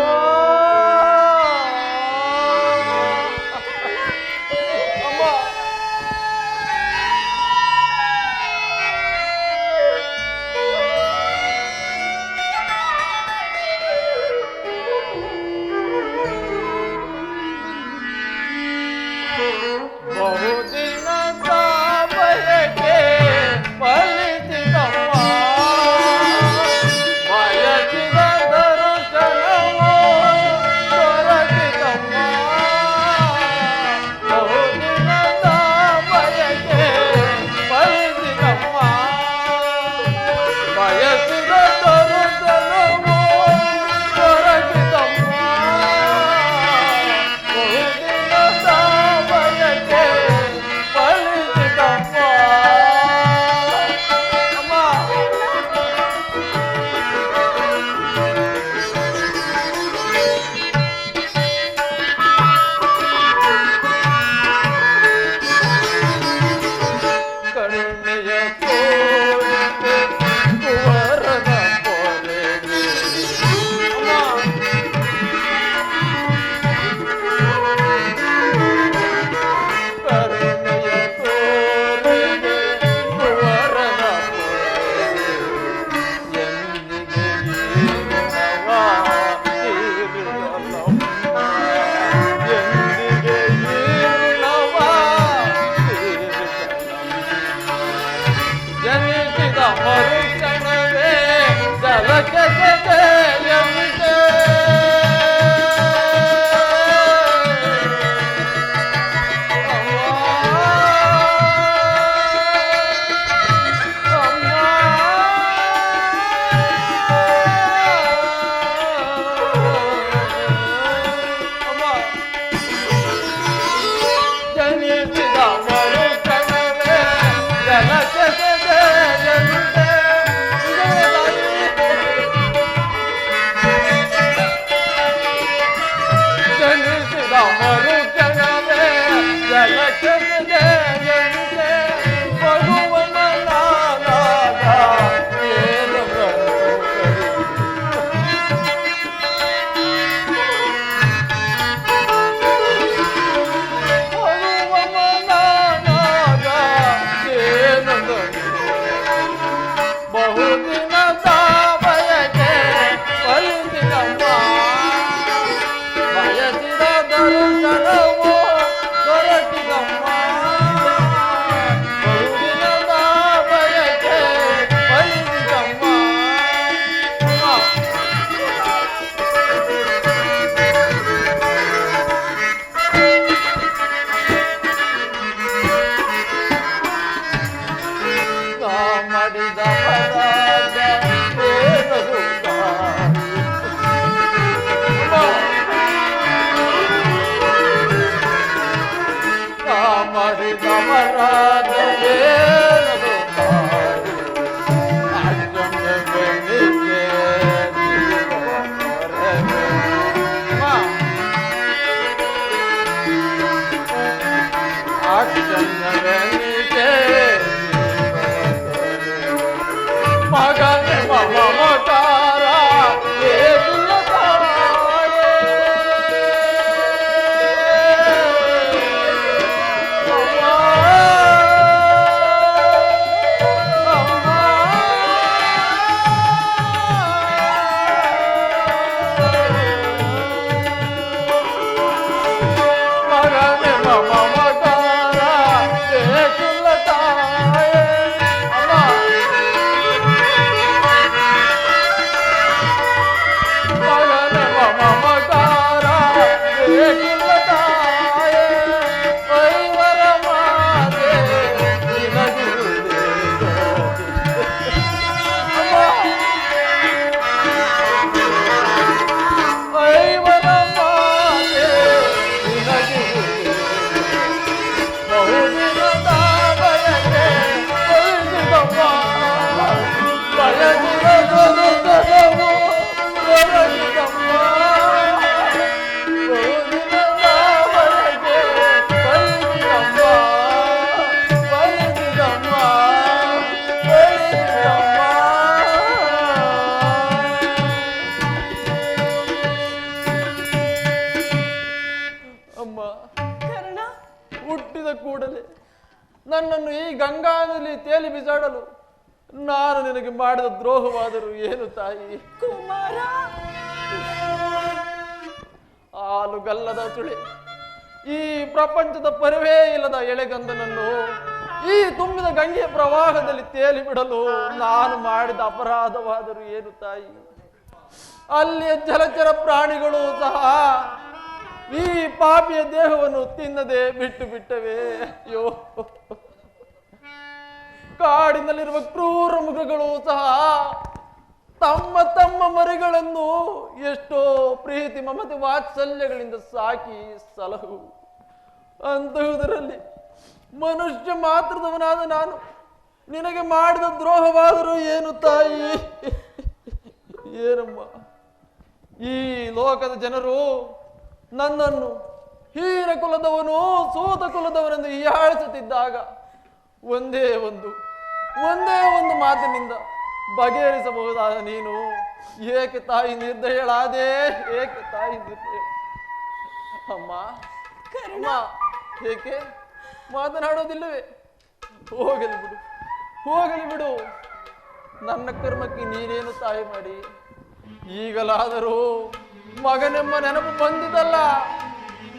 ಬಹುದಿನದ ಬಯಕೆ ಫಲಿಸಿತಮ್ಮ. ಬಯಸಿದ ದರ್ಶನವೋ ದೊರಕಿತಮ್ಮ. ಬಹುದಿನದ ಬಯಕೆ ಫಲಿಸಿತಮ್ಮ. ಬಯಸಿದ ದರ್ಶನವೋ ದೊರಕಿತಮ್ಮ. ಬಹುದಿನದ ಬಯಕೆ ಫಲಿಸಿತಮ್ಮ. ಅಮ್ಮ. ಕರುಣೆಯ ತೋರಿದೆ ಕುವರನ ಪೊರೆಗೆ. ಅಮ್ಮ. ಕರುಣೆಯ ತೋರಿದೆ ಕುವರನ ಪೊರೆಗೆ. ಎಂದಿಗೆ ಈ ಋಣವ ತೀರಿಸಲಮ್ಮ. ಎಂದಿಗೆ ಈ ಋಣವ ತೀರಿಸಲಮ್ಮ. ಜನಿಸಿದ ಮರುಕ್ಷಣವೇ ಜಲಕ್ಕೆ ಸೆದೆಯಂತೆ. ಜನಿಸಿದ ಮರುಕ್ಷಣವೇ ಜಲಕ್ಕೆ ಸೆದೆಯಂತೆ. ನನ್ನನ್ನು ಈ ಗಂಗಾದಲ್ಲಿ ತೇಲಿ ಬಿಸಾಡಲು ನಾನು ನಿನಗೆ ಮಾಡಿದ ದ್ರೋಹವಾದರೂ ಏನು ತಾಯಿ? ಕುಮಾರ, ಹಾಲುಗಲ್ಲದ ಸುಳಿ, ಈ ಪ್ರಪಂಚದ ಪರಿವೇ ಇಲ್ಲದ ಎಳೆಗಂದನನ್ನು ಈ ತುಂಬಿದ ಗಂಗೆಯ ಪ್ರವಾಹದಲ್ಲಿ ತೇಲಿ ಬಿಡಲು ನಾನು ಮಾಡಿದ ಅಪರಾಧವಾದರೂ ಏನು ತಾಯಿ? ಅಲ್ಲಿಯ ಜಲಚರ ಪ್ರಾಣಿಗಳು ಸಹ ಈ ಪಾಪಿಯ ದೇಹವನ್ನು ತಿನ್ನದೆ ಬಿಟ್ಟು ಬಿಟ್ಟವೆ. ಅಯ್ಯೋ, ಕಾಡಿನಲ್ಲಿರುವ ಕ್ರೂರ ಮೃಗಗಳು ಸಹ ತಮ್ಮ ತಮ್ಮ ಮರಿಗಳನ್ನು ಎಷ್ಟೋ ಪ್ರೀತಿ ಮಮತೆ ವಾತ್ಸಲ್ಯಗಳಿಂದ ಸಾಕಿ ಸಲಹು. ಅಂತಹುದರಲ್ಲಿ ಮನುಷ್ಯ ಮಾತ್ರದವನಾದ ನಾನು ನಿನಗೆ ಮಾಡಿದ ದ್ರೋಹವಾದರೂ ಏನು ತಾಯಿ? ಏನಮ್ಮ, ಈ ಲೋಕದ ಜನರು ನನ್ನನ್ನು ಹೀನ ಕುಲದವನು ಸೂತ ಕುಲದವನೆಂದು ಹೀಯಾಳಿಸುತ್ತಿದ್ದಾಗ ಒಂದೇ ಒಂದು ಮಾತಿನಿಂದ ಬಗೆಹರಿಸಬಹುದಾದ ನೀನು ಏಕೆ ತಾಯಿ ನಿರ್ದಯಳಾದೆ? ಏಕೆ ತಾಯಿ ನಿರ್ದಯ? ಅಮ್ಮ, ಅಮ್ಮ, ಏಕೆ ಮಾತನಾಡೋದಿಲ್ಲವೇ? ಹೋಗಲಿ ಬಿಡು. ನನ್ನ ಕರ್ಮಕ್ಕೆ ನೀನೇನು ತಾಯಿ ಮಾಡಿ? ಈಗಲಾದರೂ ಮಗನೆಂಬ ನೆನಪು ಬಂದಿದಲ್ಲ,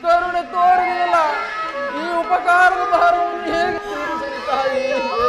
ಕರುಣೆ ತೋರಿದೆಯಲ್ಲ, ಈ ಉಪಕಾರದ ಭಾರವನ್ನು ಹೇಗೆ ತೀರಿಸಲಿ ತಾಯಿ? ಆ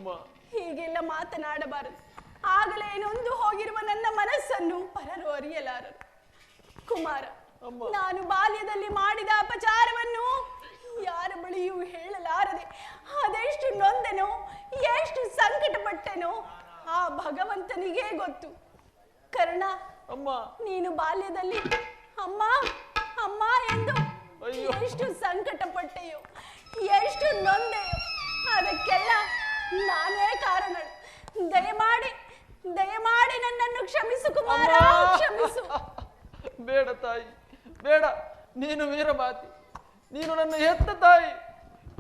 ಅಮ್ಮ, ಹೀಗೆಲ್ಲ ಮಾತನಾಡಬಾರದು. ಆಗಲೇ ನೊಂದು ಹೋಗಿರುವ ನನ್ನ ಮನಸ್ಸನ್ನು ಪರರು ಅರಿಯಲಾರರು. ಕುಮಾರ, ನಾನು ಬಾಲ್ಯದಲ್ಲಿ ಮಾಡಿದ ಅಪಚಾರವನ್ನು ಯಾರ ಬಳಿಯೂ ಹೇಳಲಾರದೆ ಅದೆಷ್ಟು ನೊಂದೆನೋ, ಎಷ್ಟು ಸಂಕಟ ಪಟ್ಟೆನೋ ಆ ಭಗವಂತನಿಗೇ ಗೊತ್ತು. ಕರ್ಣ, ಅಮ್ಮ, ನೀನು ಬಾಲ್ಯದಲ್ಲಿ ಅಮ್ಮ ಅಮ್ಮ ಎಂದು ಎಷ್ಟು ಸಂಕಟ ಪಟ್ಟೆಯೋ, ಎಷ್ಟು ನೊಂದೆಯೋ, ಅದಕ್ಕೆಲ್ಲ ನಾನೇ ಕಾರಣ. ದಯಮಾಡಿ ದಯಮಾಡಿ ನನ್ನನ್ನು ಕ್ಷಮಿಸು ಕುಮಾರ, ಕ್ಷಮಿಸು. ಬೇಡ ತಾಯಿ, ಬೇಡ. ನೀನು ವೀರಮಾತಿ, ನೀನು ನನ್ನ ಹೆತ್ತ ತಾಯಿ.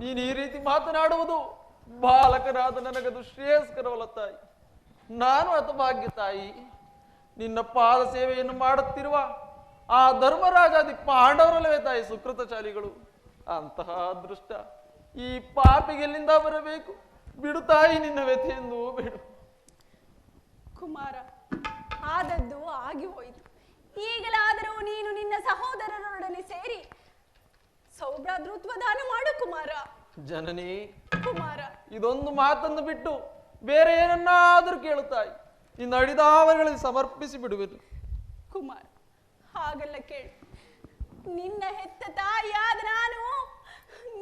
ನೀನು ಈ ರೀತಿ ಮಾತನಾಡುವುದು ಬಾಲಕನಾದ ನನಗದು ಶ್ರೇಯಸ್ಕರವಲ್ಲ ತಾಯಿ. ನಾನು ಹತಭಾಗ್ಯ ತಾಯಿ. ನಿನ್ನ ಪಾದ ಸೇವೆಯನ್ನು ಮಾಡುತ್ತಿರುವ ಆ ಧರ್ಮರಾಜಾದಿ ಪಾಂಡವರಲ್ಲವೇ ತಾಯಿ ಸುಕೃತಶಾಲಿಗಳು. ಅಂತಹ ಅದೃಷ್ಟ ಈ ಪಾಪಿಗೆಲ್ಲಿಂದ ಬರಬೇಕು? ಬಿಡು ತಾಯಿ, ನಿನ್ನ ವ್ಯಥೆಯನ್ನು ಬಿಡು. ಕುಮಾರ, ಆದದ್ದು ಆಗಿ ಹೋಯಿತು. ಈಗಲಾದರೂ ನೀನು ನಿನ್ನ ಸಹೋದರರೊಡನೆ ಸೇರಿ ಸೌಭ್ರಾತೃತ್ವ ದಾನ ಮಾಡು ಕುಮಾರ. ಜನನಿ, ಕುಮಾರ, ಇದೊಂದು ಮಾತನ್ನು ಬಿಟ್ಟು ಬೇರೆ ಏನನ್ನಾದರೂ ಕೇಳುತ್ತಾಯಿ. ನಿನ್ನ ಅಡಿದಾವಗಳಲ್ಲಿ ಸಮರ್ಪಿಸಿ ಬಿಡುವೆನು. ಕುಮಾರ, ಹಾಗಲ್ಲ ಕೇಳು. ನಿನ್ನ ಹೆತ್ತ ತಾಯಿಯಾದ ನಾನು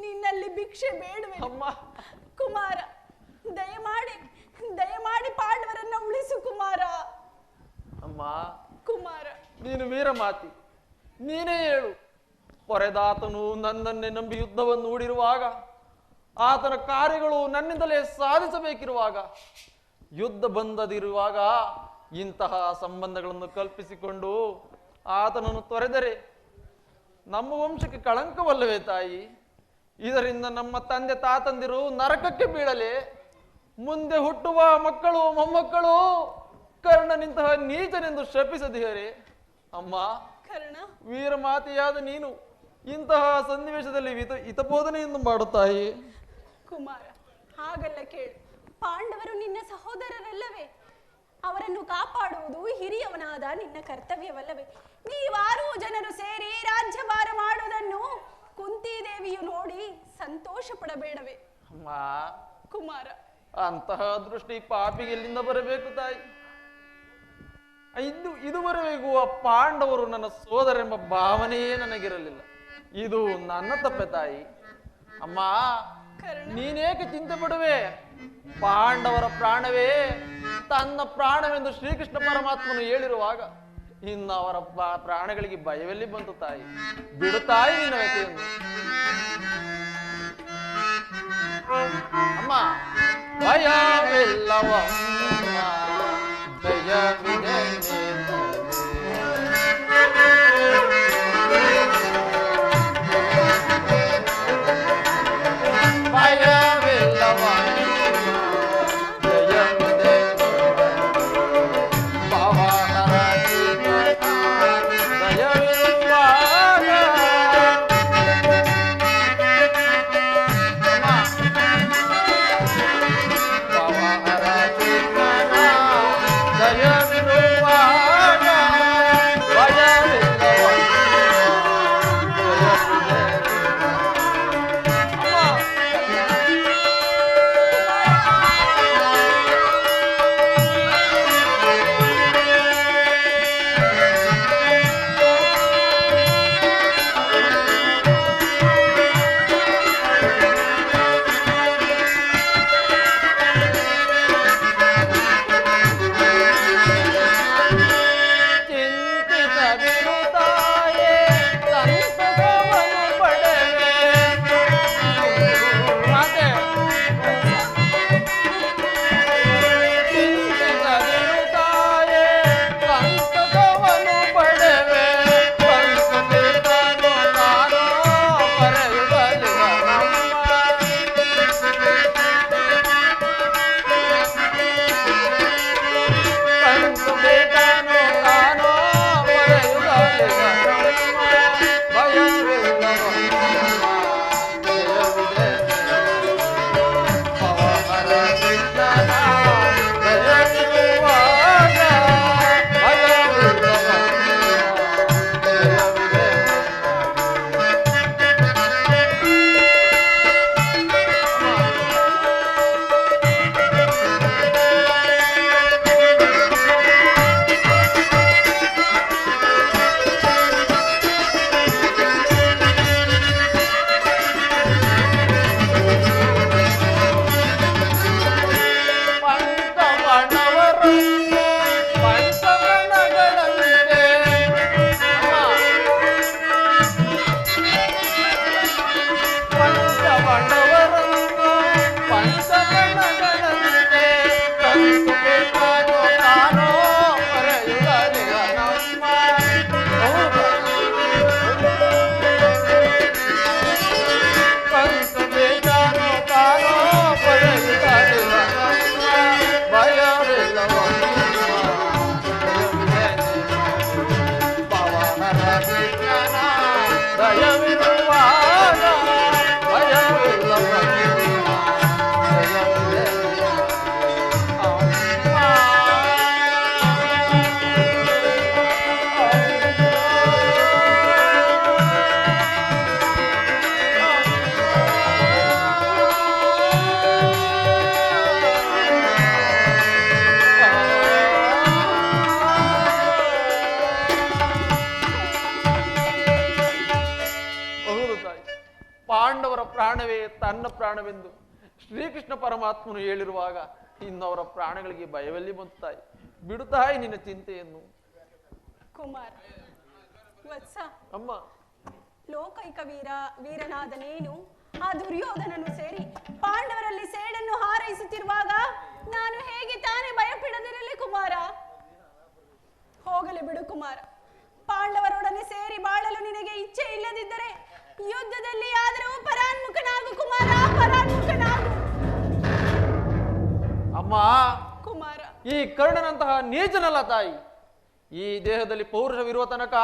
ನಿನ್ನಲ್ಲಿ ಭಿಕ್ಷೆ ಬೇಡುವೆ. ಅಮ್ಮ, ಕುಮಾರ, ದಯಮಾಡಿ ದಯಮಾಡಿ ಪಾಂಡವರನ್ನ ಉಳಿಸು ಕುಮಾರ. ಅಮ್ಮ, ಕುಮಾರ, ನೀನು ವೀರಮಾತಿ, ನೀನೇ ಹೇಳು. ಪೊರೆದಾತನು ನನ್ನನ್ನೇ ನಂಬಿ ಯುದ್ಧವನ್ನು ಹೂಡಿರುವಾಗ, ಆತನ ಕಾರ್ಯಗಳು ನನ್ನಿಂದಲೇ ಸಾಧಿಸಬೇಕಿರುವಾಗ, ಯುದ್ಧ ಬಂದದಿರುವಾಗ ಇಂತಹ ಸಂಬಂಧಗಳನ್ನು ಕಲ್ಪಿಸಿಕೊಂಡು ಆತನನ್ನು ತೊರೆದರೆ ನಮ್ಮ ವಂಶಕ್ಕೆ ಕಳಂಕವಲ್ಲವೇ ತಾಯಿ? ಇದರಿಂದ ನಮ್ಮ ತಂದೆ ತಾತಂದಿರು ನರಕಕ್ಕೆ ಬೀಳಲೆ, ಮುಂದೆ ಹುಟ್ಟುವ ಮಕ್ಕಳು ಮೊಮ್ಮಕ್ಕಳು ಕರ್ಣನಿಂತಹ ನೀಚನೆಂದು ಶಪಿಸದಿಹರೆ. ಅಮ್ಮ, ಕರ್ಣ, ವೀರಮಾತೆಯಾದ ನೀನು ಇಂತಹ ಸನ್ನಿವೇಶದಲ್ಲಿ ಹಿತಬೋಧನೆಯನ್ನು ಮಾಡುತ್ತಾಯಿ. ಕುಮಾರ, ಹಾಗಲ್ಲ ಕೇಳು. ಪಾಂಡವರು ನಿನ್ನ ಸಹೋದರರಲ್ಲವೇ? ಅವರನ್ನು ಕಾಪಾಡುವುದು ಹಿರಿಯವನಾದ ನಿನ್ನ ಕರ್ತವ್ಯವಲ್ಲವೇ? ನೀವಾರೂ ಜನರು ಸೇರಿ ರಾಜ್ಯಭಾರ ಮಾಡುವುದನ್ನು ಕುಂತಿದೇವಿಯು ನೋಡಿ ಸಂತೋಷ ಪಡಬೇಡವೇ? ಅಮ್ಮ, ಕುಮಾರ, ಅಂತಹ ದೃಷ್ಟಿ ಪಾಪಿಗೆ ಎಲ್ಲಿಂದ ಬರಬೇಕು ತಾಯಿ? ಇದುವರೆಗೂ ಆ ಪಾಂಡವರು ನನ್ನ ಸೋದರೆಂಬ ಭಾವನೆಯೇ ನನಗಿರಲಿಲ್ಲ. ಇದು ನನ್ನ ತಪ್ಪೆ ತಾಯಿ. ಅಮ್ಮ, ನೀನೇಕೆ ಚಿಂತೆ ಪಡುವೆ? ಪಾಂಡವರ ಪ್ರಾಣವೇ ತನ್ನ ಪ್ರಾಣವೆಂದು ಶ್ರೀಕೃಷ್ಣ ಪರಮಾತ್ಮನು ಹೇಳಿರುವಾಗ ಇನ್ನು ಅವರ ಪ್ರಾಣಗಳಿಗೆ ಭಯವೆಲ್ಲಿ ಬಂತು ತಾಯಿ? ಬಿಡು ತಾಯಿ ನಿನ್ನ ವ್ಯಥೆಯನ್ನು. ಅಮ್ಮ, ಭಯವಿಲ್ಲವ ಜಯವಿದೆ ಭಯವಿಲ್ಲವ ಜಯವಿದೆ ಪವನರ ದಯವಿರುವಾಗ ಪವನರ ನನ್ನ ಪ್ರಾಣವೆಂದು ಶ್ರೀಕೃಷ್ಣ ಪರಮಾತ್ಮನು ಹೇಳಿರುವಾಗ ಇನ್ನವರ ಪ್ರಾಣಗಳಿಗೆ ಭಯವೆಲ್ಲಿ ಬಂತು ತಾಯಿ. ಬಿಡು ತಾಯಿ ನಿನ್ನ ಚಿಂತೆಯನ್ನು. ಕುಮಾರ ವತ್ಸ, ಅಮ್ಮ, ಲೋಕೈಕ ವೀರನಾದ ನೀನು ಆ ದುರ್ಯೋಧನನು ಸೇರಿ ಪಾಂಡವರಲ್ಲಿ ಸೇಡನ್ನು ಹಾರೈಸುತ್ತಿರುವಾಗ ನಾನು ಹೇಗೆ ತಾನೇ ಭಯಪಡದಿರಲಿ ಕುಮಾರ? ಹೋಗಲಿ ಬಿಡು ಕುಮಾರ. ಪಾಂಡವರೊಡನೆ ಸೇರಿ ಬಾಳಲು ನಿನಗೆ ಇಚ್ಛೆ ಇಲ್ಲದಿದ್ದರೆ ಯುದ್ಧದಲ್ಲಿ ಆದರೂ ಪರಾನ್ಮುಖನಾಗು ಕುಮಾರ, ಪರಾನ್ಮುಖನಾಗು. ಅಮ್ಮ, ಕುಮಾರ, ಈ ಕರ್ಣನಂತಹ ನೀಚನಲ್ಲ ತಾಯಿ. ಈ ದೇಹದಲ್ಲಿ ಪೌರುಷವಿರುವ ತನಕ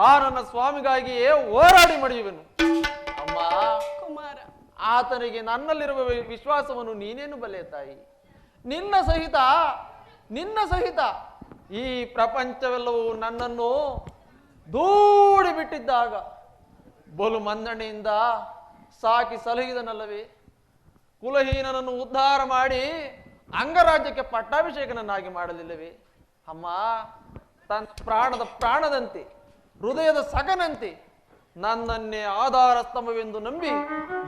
ಆ ನನ್ನ ಸ್ವಾಮಿಗಾಗಿಯೇ ಹೋರಾಡಿ ಮಡಿಯುವೆನು. ಅಮ್ಮ, ಕುಮಾರ, ಆತನಿಗೆ ನನ್ನಲ್ಲಿರುವ ವಿಶ್ವಾಸವನ್ನು ನೀನೇನು ಬಲ್ಲೆ ತಾಯಿ. ನಿನ್ನ ಸಹಿತ ಈ ಪ್ರಪಂಚವೆಲ್ಲವೂ ನನ್ನನ್ನು ದೂಡಿ ಬಿಟ್ಟಿದ್ದಾಗ ಬಲು ಮನ್ನಣೆಯಿಂದ ಸಾಕಿ ಸಲಹಿದನಲ್ಲವೇ? ಕುಲಹೀನನನ್ನು ಉದ್ಧಾರ ಮಾಡಿ ಅಂಗರಾಜ್ಯಕ್ಕೆ ಪಟ್ಟಾಭಿಷೇಕನನ್ನಾಗಿ ಮಾಡಲಿಲ್ಲವೇ? ಅಮ್ಮ, ತನ್ನ ಪ್ರಾಣದ ಪ್ರಾಣದಂತೆ ಹೃದಯದ ಸಗನಂತೆ ನನ್ನನ್ನೇ ಆಧಾರ ಸ್ತಂಭವೆಂದು ನಂಬಿ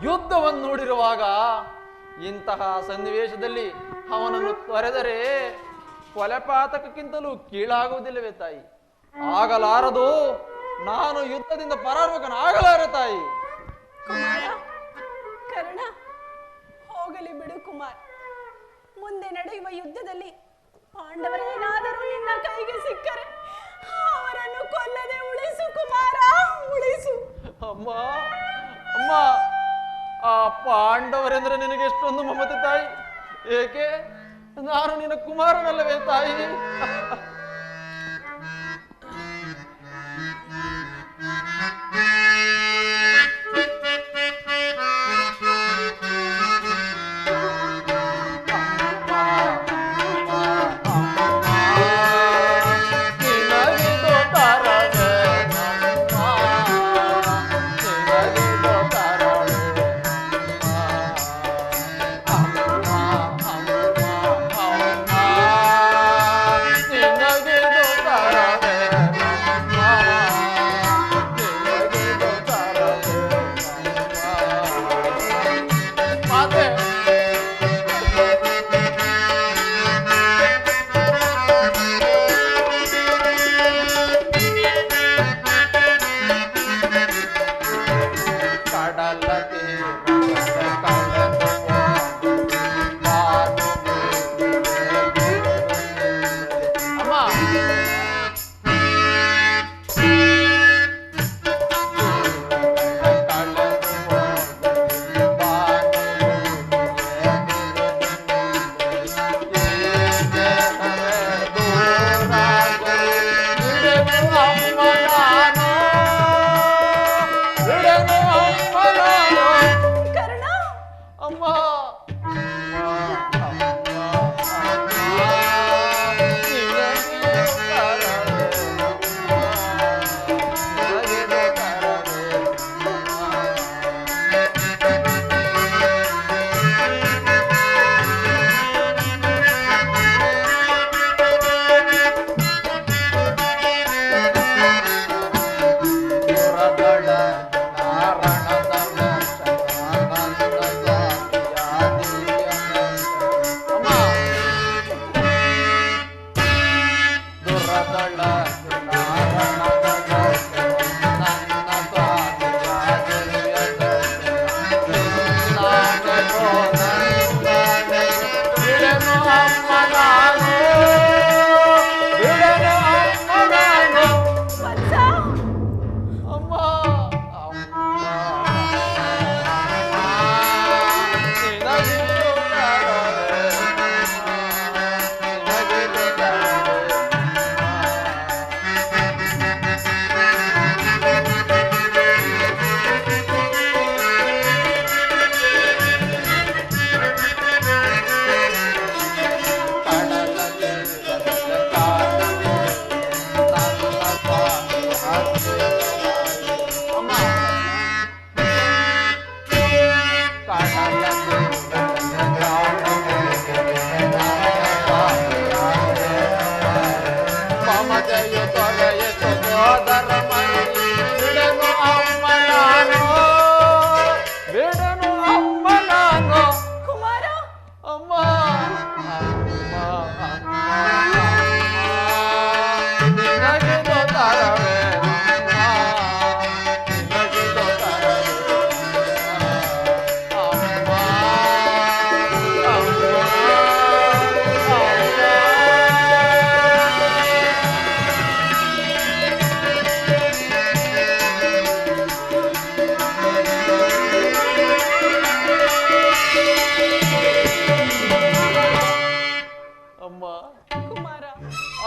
ಯುದ್ಧವನ್ನು ನೋಡಿರುವಾಗ ಇಂತಹ ಸನ್ನಿವೇಶದಲ್ಲಿ ಅವನನ್ನು ತೊರೆದರೆ ಕೊಲೆಪಾತಕಕ್ಕಿಂತಲೂ ಕೀಳಾಗುವುದಿಲ್ಲವೇ ತಾಯಿ? ಆಗಲಾರದು. ನಾನು ಯುದ್ಧದಿಂದ ಪರಾರ್ಮಕನಾಗಲಾರೆ ತಾಯಿ. ಕುಮಾರ, ಕರ್ಣ, ಹೋಗಲಿ ಬಿಡು ಕುಮಾರ್. ಮುಂದೆ ನಡೆಯುವ ಯುದ್ಧದಲ್ಲಿ ಪಾಂಡವರೇನಾದರೂ ನಿನ್ನ ಕೈಗೆ ಸಿಕ್ಕರೆ ಅವರನ್ನು ಕೊಲ್ಲದೆ ಉಳಿಸು ಕುಮಾರ, ಉಳಿಸು. ಅಮ್ಮ, ಅಮ್ಮ, ಆ ಪಾಂಡವರೆಂದ್ರೆ ನಿನಗೆ ಎಷ್ಟೊಂದು ಮಮತೆ ತಾಯಿ. ಏಕೆ? ನಾನು ನಿನ್ನ ಕುಮಾರನಲ್ಲವೇ ತಾಯಿ?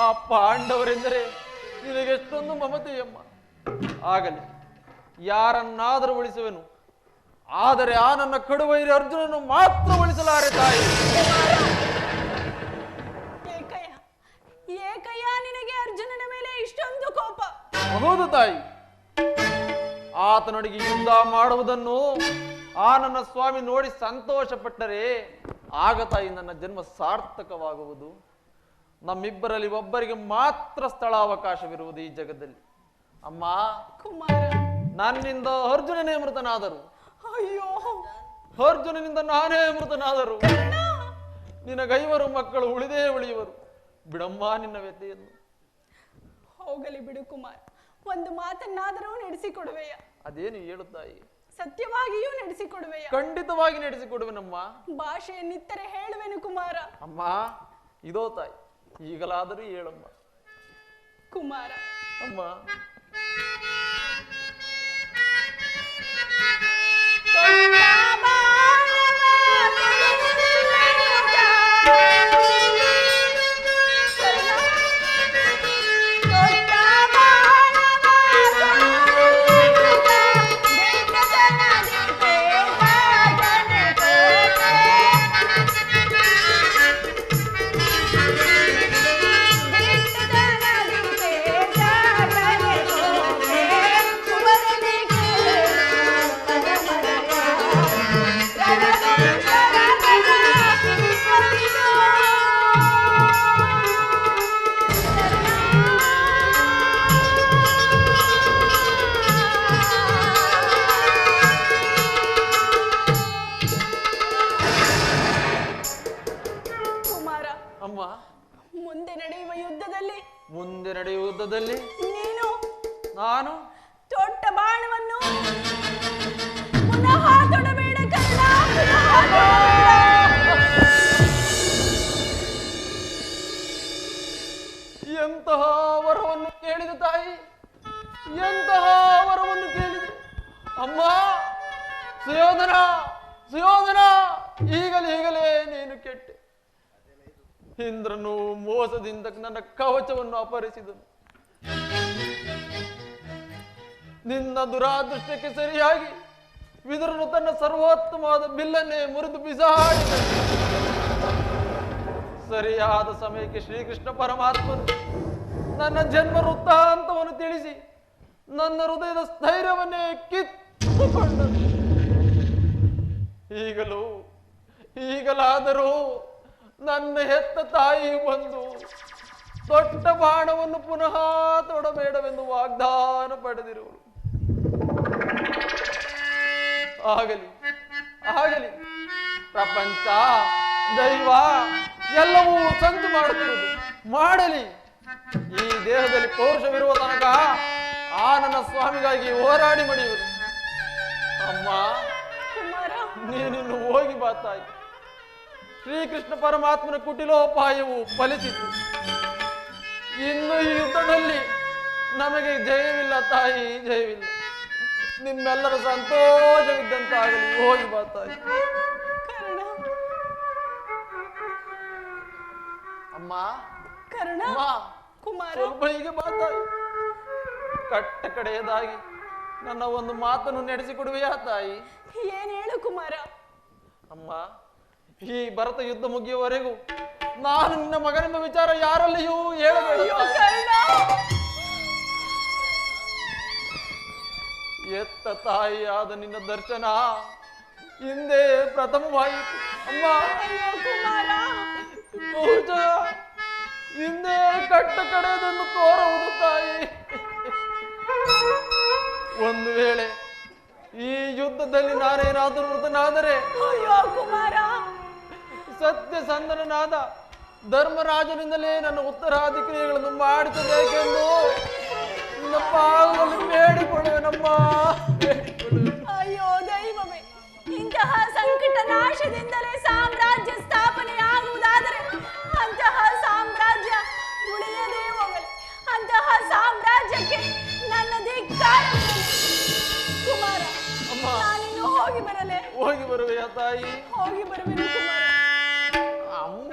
ಆ ಪಾಂಡವರೆಂದರೆ ನಿನಗೆಷ್ಟೊಂದು ಮಮತೆಯಮ್ಮ. ಆಗಲಿ, ಯಾರನ್ನಾದರೂ ಉಳಿಸುವೆನು, ಆದರೆ ಆ ನನ್ನ ಕಡುವೈರಿ ಅರ್ಜುನನ್ನು ಮಾತ್ರ ಉಳಿಸಲಾರೆ ತಾಯಿ. ಏಕಯ್ಯ ನಿನಗೆ ಅರ್ಜುನನ ಮೇಲೆ ಇಷ್ಟೊಂದು ಕೋಪ? ಹೌದು ತಾಯಿ, ಆತನೊಳಗೆ ಯುದ್ಧ ಮಾಡುವುದನ್ನು ಆ ನನ್ನ ಸ್ವಾಮಿ ನೋಡಿ ಸಂತೋಷ ಪಟ್ಟರೆ ಆಗ ತಾಯಿ ನನ್ನ ಜನ್ಮ ಸಾರ್ಥಕವಾಗುವುದು. ನಮ್ಮಿಬ್ಬರಲ್ಲಿ ಒಬ್ಬರಿಗೆ ಮಾತ್ರ ಸ್ಥಳಾವಕಾಶವಿರುವುದು ಈ ಜಗದಲ್ಲಿ. ಅಮ್ಮ ಕುಮಾರ, ನನ್ನಿಂದ ಅರ್ಜುನನೇ ಮೃತನಾದರು, ಅಯ್ಯೋ ಅರ್ಜುನನಿಂದ ನಾನೇ ಮೃತನಾದರು, ನಿನಗೈವರು ಮಕ್ಕಳು ಉಳಿದೇ ಉಳಿಯುವರು. ಬಿಡಮ್ಮ ನಿನ್ನ ವ್ಯಥೆಯನ್ನು. ಹೋಗಲಿ ಬಿಡು ಕುಮಾರ, ಒಂದು ಮಾತನ್ನಾದರೂ ನಡೆಸಿಕೊಡುವೆಯ? ಅದೇನು ಹೇಳುತ್ತಾಯಿ? ಸತ್ಯವಾಗಿಯೂ ನಡೆಸಿಕೊಡುವೆಯ? ಖಂಡಿತವಾಗಿ ನಡೆಸಿಕೊಡುವೆನಮ್ಮ. ಭಾಷೆಯನ್ನಿತ್ತರೆ ಹೇಳುವೆನು ಕುಮಾರ. ಅಮ್ಮ ಇದೋ ತಾಯಿ, ಈಗಲಾದರೂ ಹೇಳಮ್ಮ. ಕುಮಾರ ಅಮ್ಮ ಮುಂದೆ ನಡೆಯುವ ಯುದ್ಧದಲ್ಲಿ ನೀನು ನಾನು ತೊಟ್ಟ ಬಾಣವನ್ನು ಪುನಃ ತೊಡಬೇಡ ಕರ್ಣ. ಎಂತಹ ವರವನ್ನು ಕೇಳಿದ ತಾಯಿ, ಎಂತಹ ವರವನ್ನು ಕೇಳಿದೆ ಅಮ್ಮ. ಸುಯೋಧನ, ಸುಯೋಧನ, ಈಗಲೇ ನೀನು ಕೆಟ್ಟೆ. ಇಂದ್ರನು ಮೋಸದಿಂದ ನನ್ನ ಕವಚವನ್ನು ಅಪಹರಿಸಿದನು. ನಿನ್ನ ದುರಾದೃಷ್ಟಕ್ಕೆ ಸರಿಯಾಗಿ ವಿದುರನು ತನ್ನ ಸರ್ವೋತ್ತಮವಾದ ಬಿಲ್ಲನ್ನೇ ಮುರಿದು ಬಿಸಾಡಿದನು. ಸರಿಯಾದ ಸಮಯಕ್ಕೆ ಶ್ರೀಕೃಷ್ಣ ಪರಮಾತ್ಮನು ನನ್ನ ಜನ್ಮ ವೃತ್ತಾಂತವನ್ನು ತಿಳಿಸಿ ನನ್ನ ಹೃದಯದ ಸ್ಥೈರ್ಯವನ್ನೇ ಕಿತ್ತುಕೊಂಡನು. ಈಗಲಾದರೂ ನನ್ನ ಹೆತ್ತ ತಾಯಿ ಬಂದು ದೊಡ್ಡ ಬಾಣವನ್ನು ಪುನಃ ತೊಡಬೇಡವೆಂದು ವಾಗ್ದಾನ ಪಡೆದಿರುವರು. ಆಗಲಿ ಆಗಲಿ, ಪ್ರಪಂಚ ದೈವ ಎಲ್ಲವೂ ಸಂತು ಮಾಡುತ್ತಿರುವುದು ಮಾಡಲಿ. ಈ ದೇಹದಲ್ಲಿ ಪೌರುಷವಿರುವ ತನಕ ಆ ನನ್ನ ಸ್ವಾಮಿಗಾಗಿ ಹೋರಾಡಿ ಮಡಿಯುವುದು. ಅಮ್ಮ ನೀನಿನ್ನು ಹೋಗಿ ಬಾ ತಾಯಿ. ಶ್ರೀಕೃಷ್ಣ ಪರಮಾತ್ಮನ ಕುಟಿಲೋಪಾಯವು ಫಲಿಸಿತು. ಇನ್ನು ಈ ಯುದ್ಧದಲ್ಲಿ ನಮಗೆ ಜಯವಿಲ್ಲ ತಾಯಿ, ಜಯವಿಲ್ಲ. ನಿಮ್ಮೆಲ್ಲರ ಸಂತೋಷವಿದ್ದಂತಾಗಲಿ. ಹೋಗಿ ಬಾ ತಾಯಿ. ಅಮ್ಮ ಕರ್ಣ, ಕುಮಾರ, ಸ್ವಲ್ಪ ಹೀಗೆ ಬಾ ತಾಯಿ. ಕಟ್ಟ ಕಡೆಯದಾಗಿ ನನ್ನ ಒಂದು ಮಾತನ್ನು ನಡೆಸಿಕೊಡುವೆಯಾ ತಾಯಿ? ಏನ್ ಹೇಳು ಕುಮಾರ? ಅಮ್ಮ, ಈ ಭರತ ಯುದ್ಧ ಮುಗಿಯುವವರೆಗೂ ನಾನು ನಿನ್ನ ಮಗನೆಂಬ ವಿಚಾರ ಯಾರಲ್ಲಿಯೂ ಹೇಳಬೇಡ. ಎತ್ತ ತಾಯಿಯಾದ ನಿನ್ನ ದರ್ಶನ ಹಿಂದೆ ಪ್ರಥಮವಾಯಿತು ಅಮ್ಮ. ಕುಮಾರ, ಪೂಜಾ ಹಿಂದೆ ಕಟ್ಟ ಕಡೆಯದನ್ನು ತೋರುವುದು ತಾಯಿ. ಒಂದು ವೇಳೆ ಈ ಯುದ್ಧದಲ್ಲಿ ನಾನೇನಾದರೂ ಮೃತನಾದರೆ ಕುಮಾರ, ಸತ್ಯಸಂಧನನಾದ ಧರ್ಮರಾಜನಿಂದಲೇ ನನ್ನ ಉತ್ತರಾಧಿಕಾರಿಗಳನ್ನು ಮಾಡಿಸಬೇಕೆಂದು ನಿನ್ನ ಪಾದದಲ್ಲಿ ಬೇಡಿಕೊಳ್ಳುವೆನಮ್ಮ. ಅಯ್ಯೋ ದೈವವೇ, ಇಂತಹ ಸಂಕಟ ನಾಶದಿಂದಲೇ ಸಾಮ್ರಾಜ್ಯ ಸ್ಥಾಪನೆ ಆಗುವುದಾದರೆ ಅಂತಹ ಸಾಮ್ರಾಜ್ಯ ಉಳಿಯದೇ ಹೋಗಲಿ. ಅಂತಹ ಸಾಮ್ರಾಜ್ಯಕ್ಕೆ ನನ್ನ ಧಿಕ್ಕಾರ. ಕುಮಾರ, ನಾನಿನ್ನು ಹೋಗಿ ಬರಲೇ? ಹೋಗಿ ಬರುವೆಯ ತಾಯಿ? ಹೋಗಿ ಬರುವೆನು ಕುಮಾರ. ಅಮ್ಮ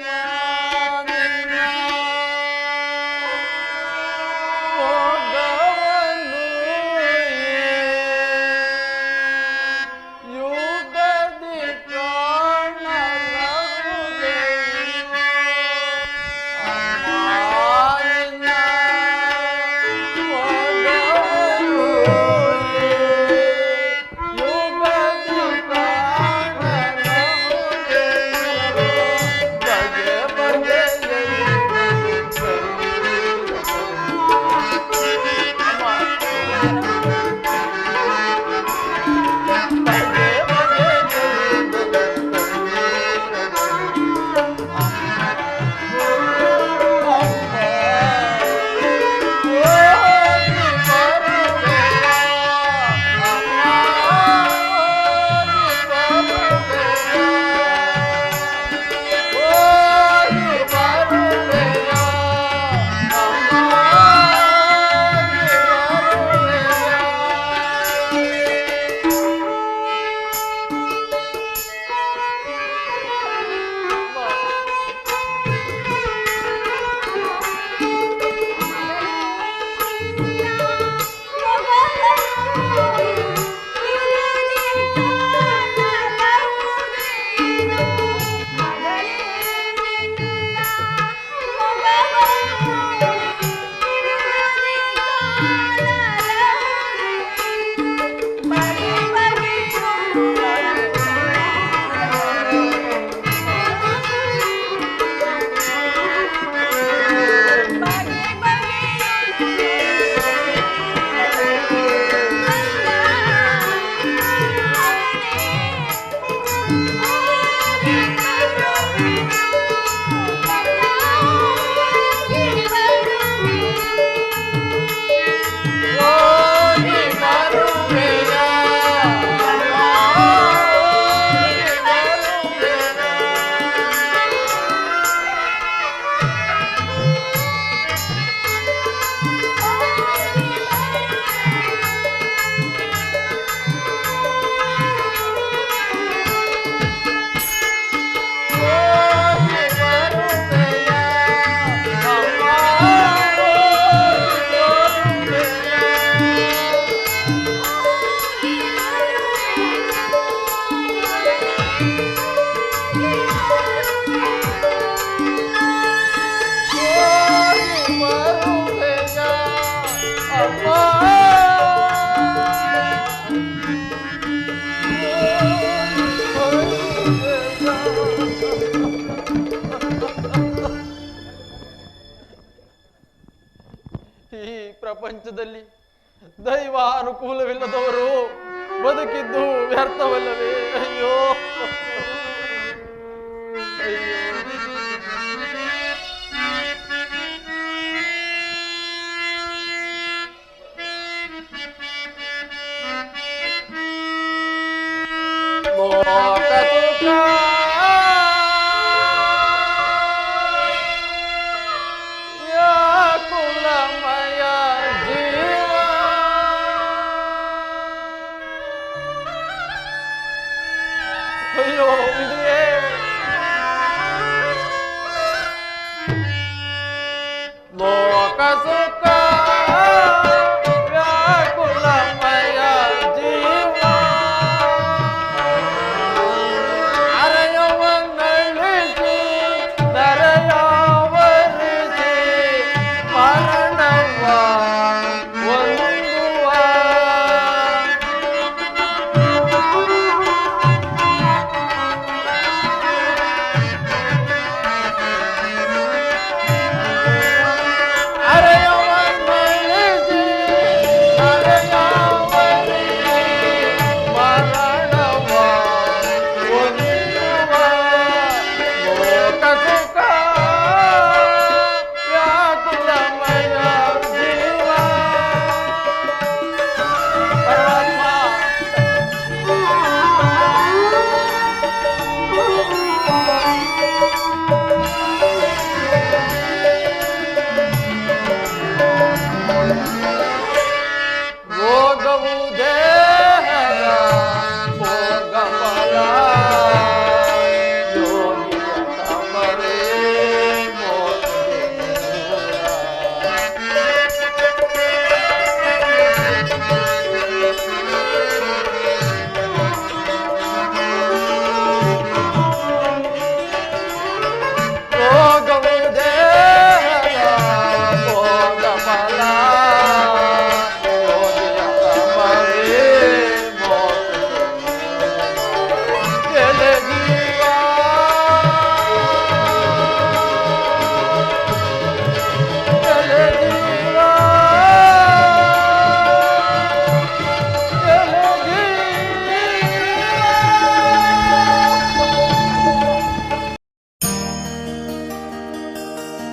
ಪ್ರಪಂಚದಲ್ಲಿ ದೈವ ಅನುಕೂಲವಿಲ್ಲದವರು ಬದುಕಿದ್ದು ವ್ಯರ್ಥವಲ್ಲವೇ? ಅಯ್ಯೋ